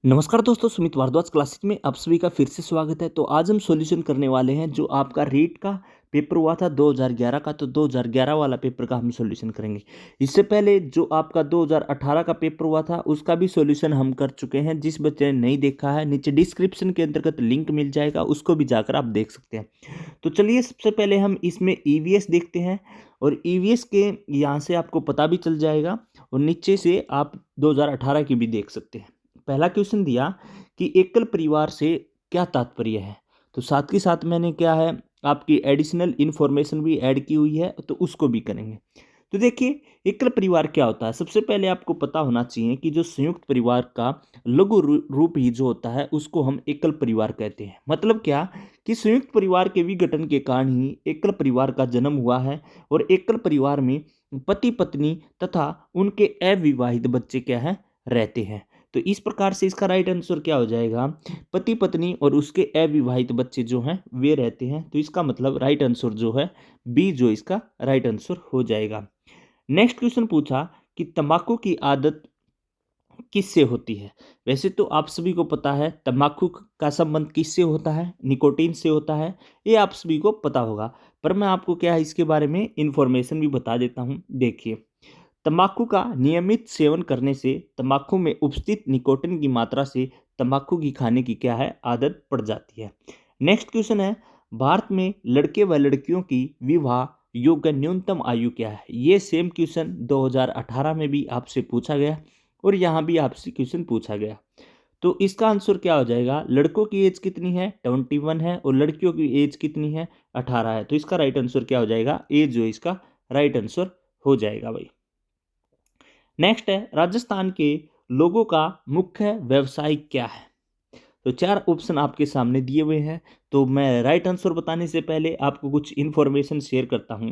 नमस्कार दोस्तों, सुमित भारद्वाज क्लासेस में आप सभी का फिर से स्वागत है। तो आज हम सॉल्यूशन करने वाले हैं जो आपका रीट का पेपर हुआ था 2011 का, तो 2011 वाला पेपर का हम सॉल्यूशन करेंगे। इससे पहले जो आपका 2018 का पेपर हुआ था उसका भी सॉल्यूशन हम कर चुके हैं। जिस बच्चे ने नहीं देखा है, नीचे डिस्क्रिप्शन के अंतर्गत लिंक मिल जाएगा, उसको भी जाकर आप देख सकते हैं। तो चलिए सबसे पहले हम इसमें ईवीएस देखते हैं और ईवीएस के यहाँ से आपको पता भी चल जाएगा और नीचे से आप 2018 की भी देख सकते हैं। पहला क्वेश्चन दिया कि एकल परिवार से क्या तात्पर्य है, तो साथ के साथ मैंने क्या है आपकी एडिशनल इन्फॉर्मेशन भी ऐड की हुई है, तो उसको भी करेंगे। तो देखिए एकल परिवार क्या होता है। सबसे पहले आपको पता होना चाहिए कि जो संयुक्त परिवार का लघु रूप ही जो होता है उसको हम एकल परिवार कहते हैं। मतलब क्या कि संयुक्त परिवार के विघटन के कारण ही एकल परिवार का जन्म हुआ है और एकल परिवार में पति पत्नी तथा उनके अविवाहित बच्चे क्या है रहते हैं। तो इस प्रकार से इसका राइट आंसर क्या हो जाएगा? पति पत्नी और उसके अविवाहित बच्चे जो हैं वे रहते हैं। तो इसका मतलब राइट आंसर जो है बी जो इसका राइट आंसर हो जाएगा। नेक्स्ट क्वेश्चन पूछा कि तंबाकू की आदत किससे होती है। वैसे तो आप सभी को पता है तंबाकू का संबंध किससे होता है, निकोटीन से होता है, ये आप सभी को पता होगा। पर मैं आपको क्या है इसके बारे में इंफॉर्मेशन भी बता देता हूँ। देखिए तंबाकू का नियमित सेवन करने से तंबाकू में उपस्थित निकोटीन की मात्रा से तंबाकू की खाने की क्या है आदत पड़ जाती है। नेक्स्ट क्वेश्चन है भारत में लड़के व लड़कियों की विवाह योग्य न्यूनतम आयु क्या है। ये सेम क्वेश्चन 2018 में भी आपसे पूछा गया और यहाँ भी आपसे क्वेश्चन पूछा गया। तो इसका आंसर क्या हो जाएगा? लड़कों की एज कितनी है? 21 है और लड़कियों की एज कितनी है? 18 है। तो इसका राइट आंसर क्या हो जाएगा? ए जो इसका राइट आंसर हो जाएगा भाई। नेक्स्ट है राजस्थान के लोगों का मुख्य व्यवसाय क्या है। तो 4 ऑप्शन आपके सामने दिए हुए हैं। तो मैं राइट आंसर बताने से पहले आपको कुछ इन्फॉर्मेशन शेयर करता हूं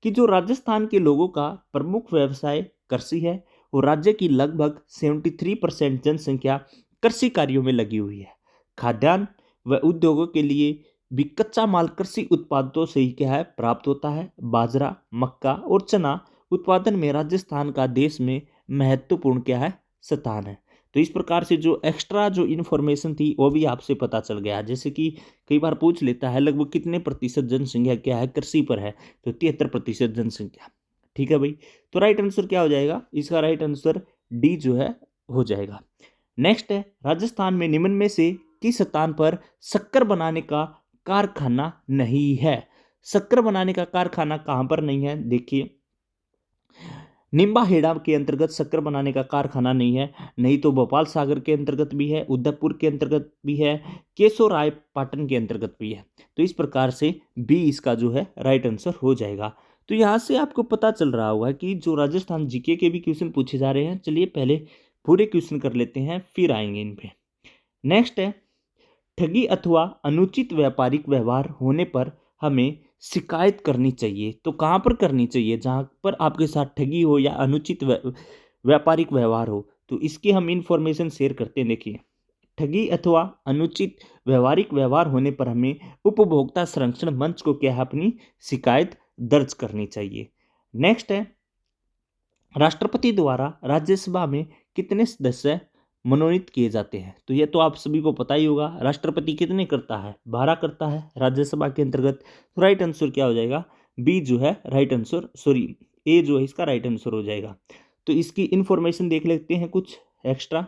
कि जो राजस्थान के लोगों का प्रमुख व्यवसाय कृषि है और राज्य की लगभग 73% जनसंख्या कृषि कार्यों में लगी हुई है। खाद्यान्न व उद्योगों के लिए भी कच्चा माल कृषि उत्पादों से ही क्या है प्राप्त होता है। बाजरा, मक्का और चना उत्पादन में राजस्थान का देश में महत्वपूर्ण क्या है स्थान है। तो इस प्रकार से जो एक्स्ट्रा जो इन्फॉर्मेशन थी वो भी आपसे पता चल गया। जैसे कि कई बार पूछ लेता है लगभग कितने प्रतिशत जनसंख्या क्या है कृषि पर है, तो 73% जनसंख्या। ठीक है भाई। तो राइट आंसर क्या हो जाएगा? इसका राइट आंसर डी जो है हो जाएगा। नेक्स्ट है राजस्थान में निम्न में से किस स्थान पर शक्कर बनाने का कारखाना नहीं है। शक्कर बनाने का कारखाना कहां पर नहीं है? देखिए निम्बाहेड़ा के अंतर्गत शक्कर बनाने का कारखाना नहीं है, नहीं तो भोपाल सागर के अंतर्गत भी है, उदयपुर के अंतर्गत भी है, केशोराय पाटन के अंतर्गत भी है। तो इस प्रकार से बी इसका जो है राइट आंसर हो जाएगा। तो यहाँ से आपको पता चल रहा होगा कि जो राजस्थान जीके के भी क्वेश्चन पूछे जा रहे हैं। चलिए पहले पूरे क्वेश्चन कर लेते हैं फिर आएंगे इन पे। नेक्स्ट है ठगी अथवा अनुचित व्यापारिक व्यवहार होने पर हमें शिकायत करनी चाहिए। तो कहाँ पर करनी चाहिए? जहाँ पर आपके साथ ठगी हो या अनुचित व्यापारिक व्यवहार हो। तो इसकी हम इंफॉर्मेशन शेयर करते हैं। देखिए ठगी अथवा अनुचित व्यावहारिक व्यवहार होने पर हमें उपभोक्ता संरक्षण मंच को क्या है अपनी शिकायत दर्ज करनी चाहिए। नेक्स्ट है राष्ट्रपति द्वारा राज्यसभा में कितने सदस्य मनोनीत किए जाते हैं। तो ये तो आप सभी को पता ही होगा। राष्ट्रपति कितने करता है? 12 करता है राज्यसभा के अंतर्गत। तो राइट आंसर क्या हो जाएगा? बी जो है राइट आंसर, सॉरी ए जो है इसका राइट आंसर हो जाएगा। तो इसकी इंफॉर्मेशन देख लेते हैं कुछ एक्स्ट्रा।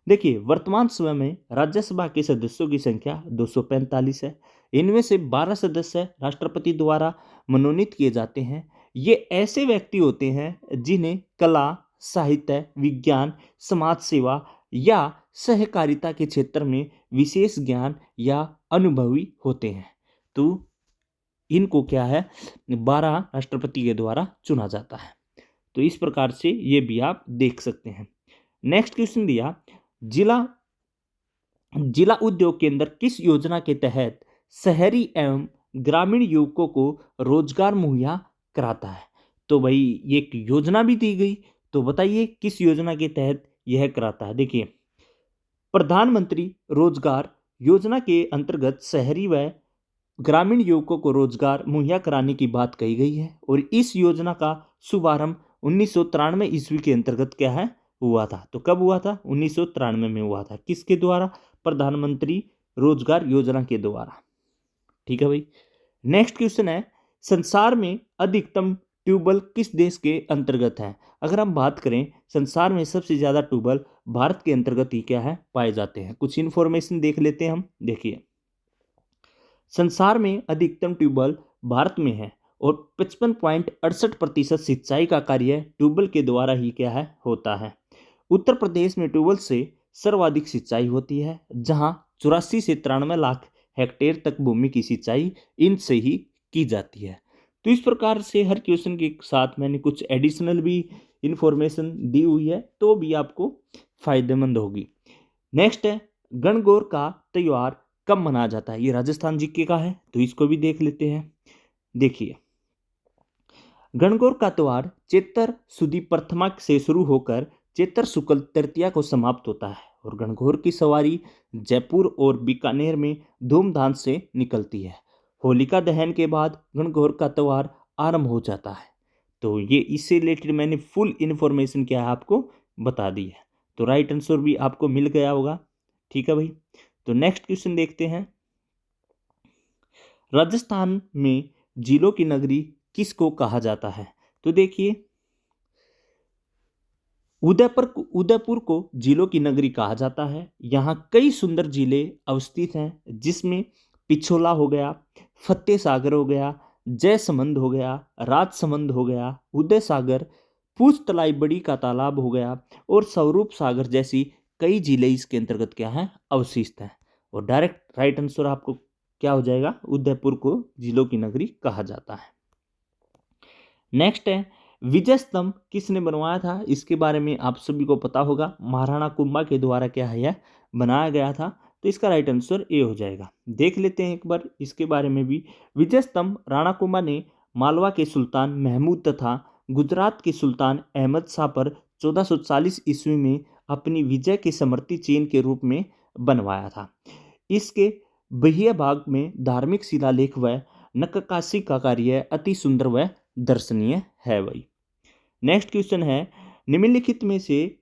देखिए वर्तमान समय में राज्यसभा के सदस्यों की संख्या 245 है। इनमें से 12 सदस्य राष्ट्रपति द्वारा मनोनीत किए जाते हैं। ये ऐसे व्यक्ति होते हैं जिन्हें कला, साहित्य, विज्ञान, समाज सेवा या सहकारिता के क्षेत्र में विशेष ज्ञान या अनुभवी होते हैं। तो इनको क्या है, 12 राष्ट्रपति के द्वारा चुना जाता है। तो इस प्रकार से ये भी आप देख सकते हैं। नेक्स्ट क्वेश्चन दिया, जिला जिला उद्योग केंद्र किस योजना के तहत शहरी एवं ग्रामीण युवकों को रोजगार मुहैया कराता है। तो भाई ये एक योजना भी दी गई, तो बताइए किस योजना के तहत यह कराता है। देखिए प्रधानमंत्री रोजगार योजना के अंतर्गत शहरी व ग्रामीण युवकों को रोजगार मुहैया कराने की बात कही गई है और इस योजना का शुभारंभ 1993 ईस्वी के अंतर्गत क्या है हुआ था। तो कब हुआ था, 1993 में हुआ था। किसके द्वारा, प्रधानमंत्री रोजगार योजना के द्वारा। ठीक है भाई। नेक्स्ट क्वेश्चन है, संसार में अधिकतम ट्यूबवेल किस देश के अंतर्गत है। अगर हम बात करें संसार में सबसे ज्यादा ट्यूबवेल भारत के अंतर्गत ही क्या है पाए जाते हैं। कुछ इंफॉर्मेशन देख लेते हैं हम। देखिए संसार में अधिकतम ट्यूबवेल भारत में है और 55.68% सिंचाई का कार्य ट्यूबवेल के द्वारा ही क्या है होता है। उत्तर प्रदेश में ट्यूबवेल से सर्वाधिक सिंचाई होती है, जहां 84 से 93 लाख हेक्टेयर तक भूमि की सिंचाई इनसे ही की जाती है। तो इस प्रकार से हर क्वेश्चन के साथ मैंने कुछ एडिशनल भी इंफॉर्मेशन दी हुई है, तो भी आपको फायदेमंद होगी। नेक्स्ट है, गणगौर का त्योहार कब मनाया जाता है। ये राजस्थान जीके का है, तो इसको भी देख लेते हैं। देखिए गणगौर का त्योहार चैत्र सुदी प्रथमा से शुरू होकर चैत्र शुक्ल तृतीया को समाप्त होता है और गणगौर की सवारी जयपुर और बीकानेर में धूमधाम से निकलती है। होलिका दहन के बाद गणगौर का त्योहार आरंभ हो जाता है। तो ये इससे रिलेटेड मैंने फुल इन्फॉर्मेशन क्या है आपको बता दी है। तो राइट आंसर भी आपको मिल गया होगा। ठीक है भाई। तो नेक्स्ट क्वेश्चन देखते हैं, राजस्थान में जिलों की नगरी किसको कहा जाता है। तो देखिए उदयपुर को जिलों की नगरी कहा जाता है। यहाँ कई सुंदर जिले अवस्थित हैं, जिसमें पिछोला हो गया, फतेह सागर हो गया, जयसमंद हो गया, राजसमंद हो गया, उदय सागर, पूछतलाई बड़ी का तालाब हो गया और स्वरूप सागर जैसी कई जिले इसके अंतर्गत क्या है अवशिष्ट हैं। और डायरेक्ट राइट आंसर आपको क्या हो जाएगा, उदयपुर को जिलों की नगरी कहा जाता है। नेक्स्ट है, विजय स्तंभ किसने बनवाया था। इसके बारे में आप सभी को पता होगा, महाराणा कुंभा के द्वारा क्या है यह बनाया गया था। तो इसका राइट आंसर ए हो जाएगा। देख लेते हैं एक बार इसके बारे में भी। विजय स्तंभ राणा कुंभा ने मालवा के सुल्तान महमूद तथा गुजरात के सुल्तान अहमद शाह पर 1440 ईस्वी में अपनी विजय के समर्थी चिन्ह के रूप में बनवाया था। इसके बाह्य भाग में धार्मिक शिलालेख व नक्काशी का कार्य अति सुंदर व दर्शनीय है भाई। नेक्स्ट क्वेश्चन है, निम्नलिखित में से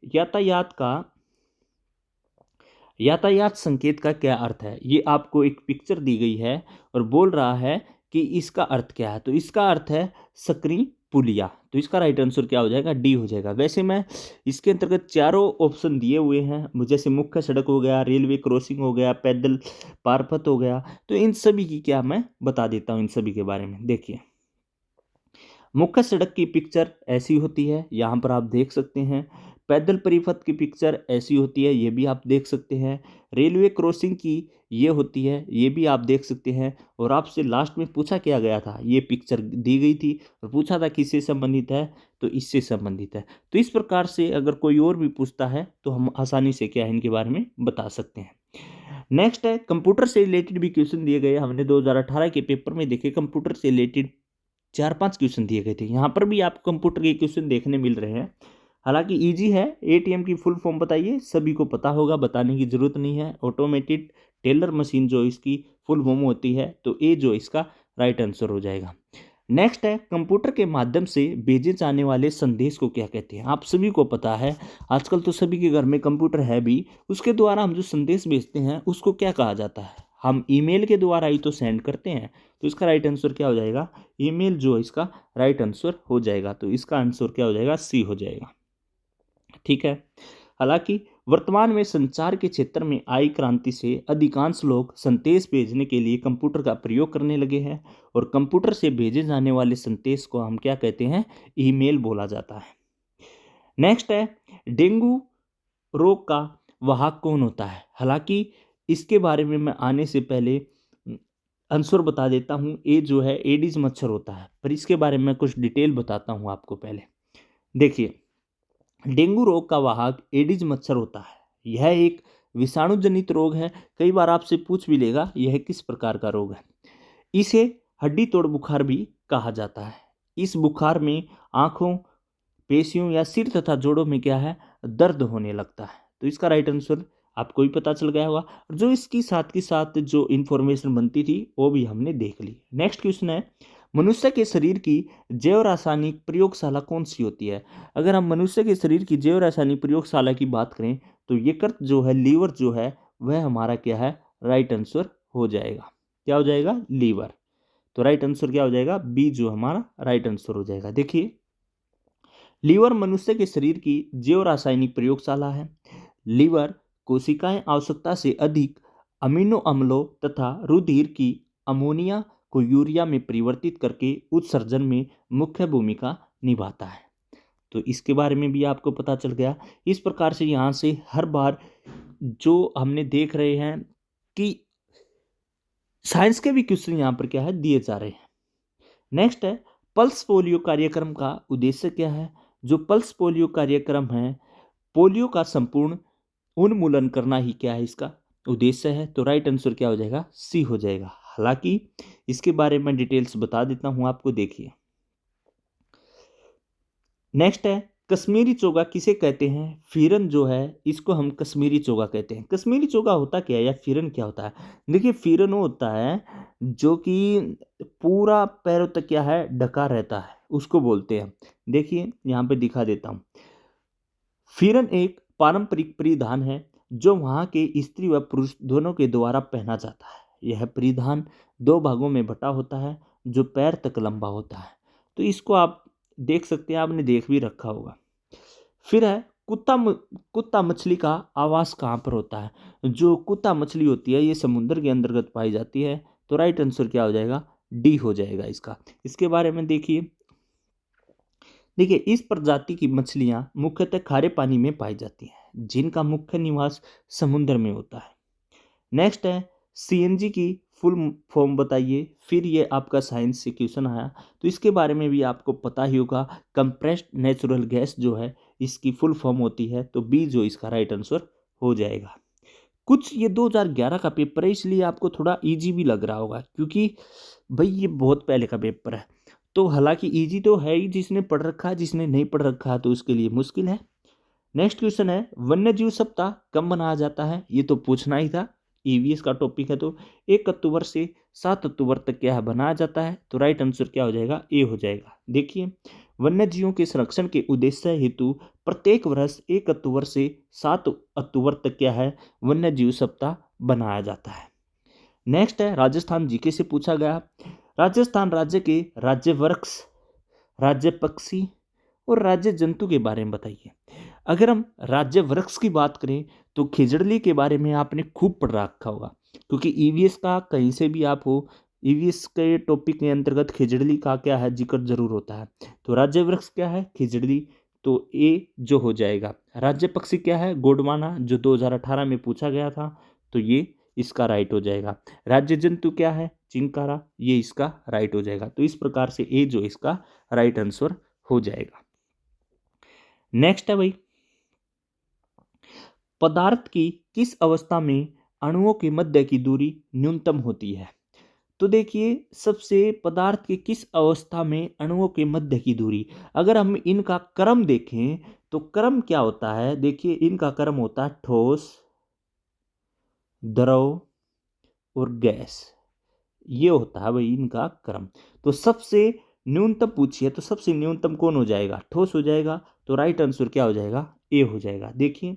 यातायात संकेत का क्या अर्थ है। ये आपको एक पिक्चर दी गई है और बोल रहा है कि इसका अर्थ क्या है। तो इसका अर्थ है सकरी पुलिया। तो इसका राइट आंसर क्या हो जाएगा, डी हो जाएगा। वैसे मैं इसके अंतर्गत चारों ऑप्शन दिए हुए हैं, जैसे मुख्य सड़क हो गया, रेलवे क्रॉसिंग हो गया, पैदल पारपथ हो गया। तो इन सभी की क्या मैं बता देता हूँ इन सभी के बारे में। देखिए मुख्य सड़क की पिक्चर ऐसी होती है, यहाँ पर आप देख सकते हैं। पैदल परिपथ की पिक्चर ऐसी होती है, ये भी आप देख सकते हैं। रेलवे क्रॉसिंग की ये होती है, ये भी आप देख सकते हैं। और आपसे लास्ट में पूछा क्या गया था, ये पिक्चर दी गई थी और पूछा था किससे संबंधित है, तो इससे संबंधित है। तो इस प्रकार से अगर कोई और भी पूछता है तो हम आसानी से क्या है इनके बारे में बता सकते हैं। नेक्स्ट है, कंप्यूटर से रिलेटेड भी क्वेश्चन दिए गए। हमने 2018 के पेपर में देखे कंप्यूटर से रिलेटेड 4-5 क्वेश्चन दिए गए थे। यहाँ पर भी आपको कंप्यूटर के क्वेश्चन देखने मिल रहे हैं। हालांकि इजी है। एटीएम की फुल फॉर्म बताइए, सभी को पता होगा, बताने की जरूरत नहीं है। ऑटोमेटेड टेलर मशीन जो इसकी फुल फॉर्म होती है, तो ए जो इसका राइट आंसर हो जाएगा। नेक्स्ट है, कंप्यूटर के माध्यम से भेजे जाने वाले संदेश को क्या कहते हैं। आप सभी को पता है, आजकल तो सभी के घर में कंप्यूटर है भी। उसके द्वारा हम जो संदेश भेजते हैं उसको क्या कहा जाता है। हम ईमेल के द्वारा ही तो सेंड करते हैं। तो इसका राइट आंसर क्या हो जाएगा, ईमेल जो इसका राइट आंसर हो जाएगा। तो इसका आंसर क्या हो जाएगा, सी हो जाएगा। ठीक है। हालांकि वर्तमान में संचार के क्षेत्र में आई क्रांति से अधिकांश लोग संदेश भेजने के लिए कंप्यूटर का प्रयोग करने लगे हैं और कंप्यूटर से भेजे जाने वाले संदेश को हम क्या कहते हैं, ईमेल बोला जाता है। नेक्स्ट है, डेंगू रोग का वाहक कौन होता है। हालांकि इसके बारे में मैं आने से पहले आंसर बता देता हूँ। ये जो है एडिस मच्छर होता है, पर इसके बारे में कुछ डिटेल बताता हूँ आपको। पहले देखिए, डेंगू रोग का वाहक एडिस मच्छर होता है। यह एक विषाणु जनित रोग है। कई बार आपसे पूछ भी लेगा यह किस प्रकार का रोग है। इसे हड्डी तोड़ बुखार भी कहा जाता है। इस बुखार में आंखों, पेशियों या सिर तथा जोड़ों में क्या है, दर्द होने लगता है। तो इसका राइट आंसर आपको भी पता चल गया होगा। जो इसकी साथ के साथ जो इंफॉर्मेशन बनती थी वो भी हमने देख ली। नेक्स्ट क्वेश्चन है, मनुष्य के शरीर की जैव रासायनिक प्रयोगशाला कौन सी होती है। अगर हम मनुष्य के शरीर की जैव रासायनिक प्रयोगशाला की बात करें तो यकृत जो है, लीवर जो है, वह हमारा क्या है, राइट आंसर हो जाएगा। क्या हो जाएगा, लीवर। तो राइट आंसर क्या हो जाएगा, बी जो हमारा राइट आंसर हो जाएगा। देखिए, लीवर मनुष्य के शरीर की जैव रासायनिक प्रयोगशाला है। लीवर कोशिकाएं आवश्यकता से अधिक अमीनो अम्लों तथा रुधिर की अमोनिया को यूरिया में परिवर्तित करके उत्सर्जन में मुख्य भूमिका निभाता है। तो इसके बारे में भी आपको पता चल गया। इस प्रकार से यहाँ से हर बार जो हमने देख रहे हैं कि साइंस के भी क्वेश्चन यहाँ पर क्या है, दिए जा रहे हैं। नेक्स्ट है, पल्स पोलियो कार्यक्रम का उद्देश्य क्या है। जो पल्स पोलियो कार्यक्रम है, पोलियो का संपूर्ण उन्मूलन करना ही क्या है, इसका उद्देश्य है। तो राइट आंसर क्या हो जाएगा, सी हो जाएगा। हालांकि इसके बारे में डिटेल्स बता देता हूं आपको। देखिए, नेक्स्ट है, कश्मीरी चोगा किसे कहते हैं। फिरन जो है, इसको हम कश्मीरी चोगा कहते हैं। कश्मीरी चोगा होता क्या है या फिरन क्या होता है। देखिए, फिरन वो होता है जो कि पूरा पैरों तक क्या है, ढका रहता है, उसको बोलते हैं। देखिए यहाँ पे दिखा देता हूँ। फिरन एक पारंपरिक परिधान है जो वहाँ के स्त्री व पुरुष दोनों के द्वारा पहना जाता है। यह परिधान दो भागों में बटा होता है जो पैर तक लंबा होता है। तो इसको आप देख सकते हैं, आपने देख भी रखा होगा। फिर है, कुत्ता मछली का आवास कहाँ पर होता है। जो कुत्ता मछली होती है ये समुद्र के अंतर्गत पाई जाती है। तो राइट आंसर क्या हो जाएगा, डी हो जाएगा इसका। इसके बारे में देखिए, इस प्रजाति की मछलियां मुख्यतः खारे पानी में पाई जाती हैं, जिनका मुख्य निवास समुद्र में होता है। नेक्स्ट है, सीएनजी की फुल फॉर्म बताइए। फिर ये आपका साइंस से क्वेश्चन आया तो इसके बारे में भी आपको पता ही होगा। कंप्रेस्ड नेचुरल गैस जो है, इसकी फुल फॉर्म होती है। तो बी जो इसका राइट आंसर हो जाएगा। कुछ ये 2011 का पेपर है, इसलिए आपको थोड़ा इजी भी लग रहा होगा, क्योंकि भाई ये बहुत पहले का पेपर है। तो हालांकि इजी तो है ही, जिसने पढ़ रखा है, जिसने नहीं पढ़ रखा है तो उसके लिए मुश्किल है। नेक्स्ट क्वेश्चन है, वन्य जीव सप्ताह कब मनाया जाता है। ये तो पूछना ही था, ईवीएस का टॉपिक है। तो 1 अक्टूबर से 7 अक्टूबर तक क्या है, बनाया जाता है। तो राइट आंसर क्या हो जाएगा, ए हो जाएगा। देखिए, वन्य जीवों के संरक्षण के उद्देश्य हेतु प्रत्येक वर्ष 1 अक्टूबर से 7 अक्टूबर तक क्या है, वन्य जीव सप्ताह बनाया जाता है। नेक्स्ट है, राजस्थान जीके से पूछा गया। राजस्थान राज्य के राज्य वृक्ष, राज्य पक्षी और राज्य जंतु के बारे में बताइए। अगर हम राज्य वृक्ष की बात करें तो खिजड़ली के बारे में आपने खूब पढ़ रखा होगा, क्योंकि ईवीएस का कहीं से भी आप हो, ईवीएस के टॉपिक के अंतर्गत खिजड़ली का क्या है, जिक्र जरूर होता है। तो राज्य वृक्ष क्या है, खिजड़ली। तो ए जो हो जाएगा। राज्य पक्षी क्या है, गोंडवाना, जो 2018 में पूछा गया था। तो ये इसका राइट हो जाएगा। राज्य जंतु क्या है, चिंकारा, ये इसका राइट हो जाएगा। तो इस प्रकार से ए जो इसका राइट आंसर हो जाएगा। नेक्स्ट है भाई, पदार्थ की किस अवस्था में अणुओं के मध्य की दूरी न्यूनतम होती है। तो देखिए, सबसे पदार्थ की किस अवस्था में अणुओं के मध्य की दूरी, अगर हम इनका क्रम देखें तो क्रम क्या होता है। देखिए, इनका क्रम होता है ठोस, द्रव और गैस। ये होता है भाई इनका क्रम। तो सबसे न्यूनतम पूछिए तो सबसे न्यूनतम कौन हो जाएगा, ठोस हो जाएगा। तो राइट आंसर क्या हो जाएगा, ए हो जाएगा। देखिए,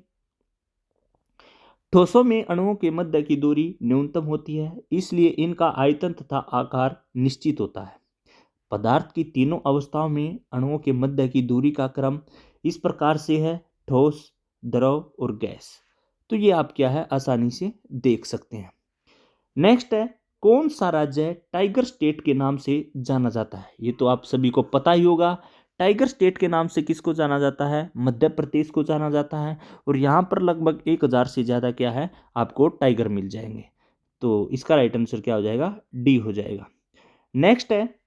ठोसों में अणुओं के मध्य की दूरी न्यूनतम होती है, इसलिए इनका आयतन तथा आकार निश्चित होता है। पदार्थ की तीनों अवस्थाओं में अणुओं के मध्य की दूरी का क्रम इस प्रकार से है, ठोस, द्रव और गैस। तो ये आप क्या है आसानी से देख सकते हैं। नेक्स्ट है, कौन सा राज्य टाइगर स्टेट के नाम से जाना जाता है? ये तो आप सभी को पता ही होगा। टाइगर स्टेट के नाम से किसको जाना जाता है? मध्य प्रदेश को जाना जाता है। और यहाँ पर लगभग 1000 से ज़्यादा क्या है आपको टाइगर मिल जाएंगे। तो इसका राइट आंसर क्या हो जाएगा? डी हो जाएगा। नेक्स्ट है,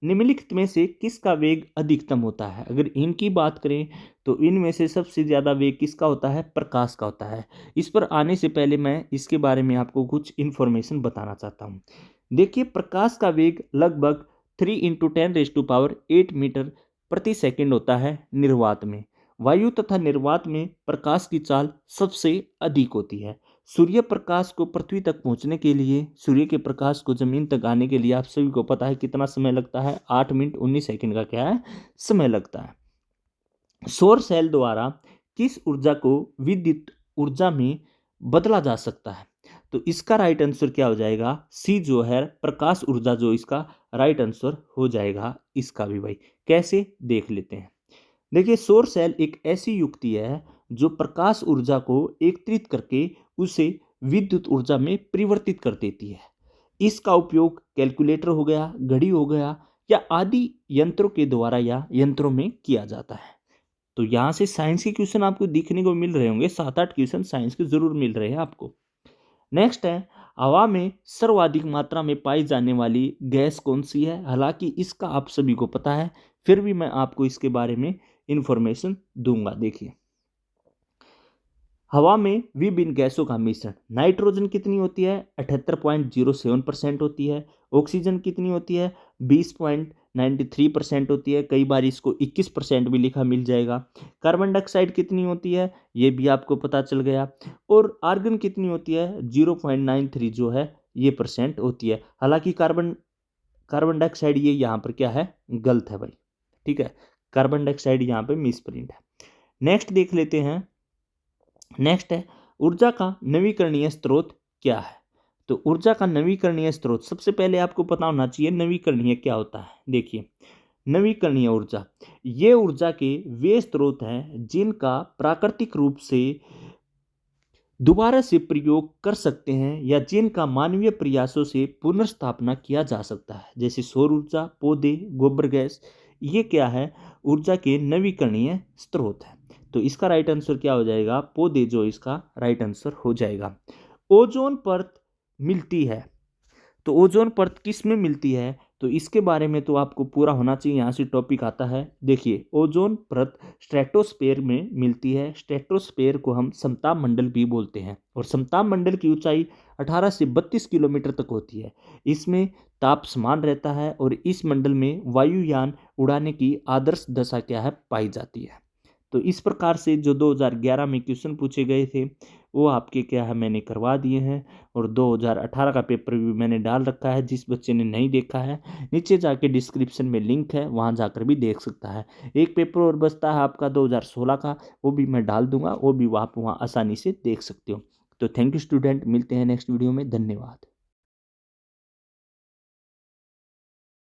निम्नलिखित में से किसका वेग अधिकतम होता है? अगर इनकी बात करें तो इनमें से सबसे ज़्यादा वेग किसका होता है? प्रकाश का होता है। इस पर आने से पहले मैं इसके बारे में आपको कुछ इन्फॉर्मेशन बताना चाहता हूँ। देखिए, प्रकाश का वेग लगभग 3 × 10⁸ मीटर प्रति सेकंड होता है निर्वात में। वायु तथा निर्वात में प्रकाश की चाल सबसे अधिक होती है। सूर्य प्रकाश को पृथ्वी तक पहुंचने के लिए, सूर्य के प्रकाश को जमीन तक आने के लिए आप सभी को पता है कितना समय लगता है? 8 मिनट 19 सेकंड का क्या है समय लगता है। सौर सेल द्वारा किस ऊर्जा को विद्युत ऊर्जा में बदला जा सकता है? तो इसका राइट आंसर क्या हो जाएगा? सी जो है प्रकाश ऊर्जा, जो इसका राइट आंसर हो जाएगा इसका भी भाई। कैसे देख लेते हैं। देखिए, सौर सेल एक ऐसी युक्ति है जो प्रकाश ऊर्जा को एकत्रित करके उसे विद्युत ऊर्जा में परिवर्तित कर देती है। इसका उपयोग कैलकुलेटर हो गया, घड़ी हो गया या आदि यंत्रों के द्वारा या यंत्रों में किया जाता है। तो यहाँ से साइंस के क्वेश्चन आपको दिखने को मिल रहे होंगे, 7-8 क्वेश्चन साइंस के जरूर मिल रहे हैं आपको। नेक्स्ट है, हवा में सर्वाधिक मात्रा में पाई जाने वाली गैस कौन सी है? हालांकि इसका आप सभी को पता है, फिर भी मैं आपको इसके बारे में इंफॉर्मेशन दूंगा। देखिए, हवा में विभिन्न गैसों का मिश्रण, नाइट्रोजन कितनी होती है? 78.07% होती है। ऑक्सीजन कितनी होती है? 20.93% होती है। कई बार इसको 21% भी लिखा मिल जाएगा। कार्बन डाइऑक्साइड कितनी होती है? ये भी आपको पता चल गया। और आर्गन कितनी होती है? 0.93 जो है ये परसेंट होती है। हालांकि कार्बन डाइऑक्साइड ये यहाँ पर क्या है गलत है भाई, ठीक है। कार्बन डाइऑक्साइड यहाँ पे मिस प्रिंट है। नेक्स्ट देख लेते हैं। नेक्स्ट है, ऊर्जा का नवीकरणीय स्रोत क्या है? तो ऊर्जा का नवीकरणीय स्रोत, सबसे पहले आपको पता होना चाहिए नवीकरणीय क्या होता है। देखिए, नवीकरणीय ऊर्जा ये ऊर्जा के वे स्रोत हैं जिनका प्राकृतिक रूप से दोबारा से प्रयोग कर सकते हैं या जिनका मानवीय प्रयासों से पुनर्स्थापना किया जा सकता है, जैसे सौर ऊर्जा, पौधे, गोबर गैस। ये क्या है? ऊर्जा के नवीकरणीय स्रोत है। तो इसका राइट आंसर क्या हो जाएगा? पौधे जो इसका राइट आंसर हो जाएगा। ओजोन परत मिलती है, तो ओजोन परत किस में मिलती है? तो इसके बारे में तो आपको पूरा होना चाहिए, यहाँ से टॉपिक आता है। देखिए, ओजोन परत स्ट्रेटोस्फेयर में मिलती है। स्ट्रेटोस्फेयर को हम समताप मंडल भी बोलते हैं और समताप मंडल की ऊंचाई 18 से 32 किलोमीटर तक होती है। इसमें ताप समान रहता है और इस मंडल में वायुयान उड़ाने की आदर्श दशा क्या है पाई जाती है। तो इस प्रकार से जो 2011 में क्वेश्चन पूछे गए थे वो आपके क्या है मैंने करवा दिए हैं, और 2018 का पेपर भी मैंने डाल रखा है। जिस बच्चे ने नहीं देखा है नीचे जाके डिस्क्रिप्शन में लिंक है, वहाँ जाकर भी देख सकता है। एक पेपर और बचता है आपका 2016 का, वो भी मैं डाल दूंगा, वो भी आप वहाँ आसानी से देख सकते हो। तो थैंक यू स्टूडेंट, मिलते हैं नेक्स्ट वीडियो में। धन्यवाद।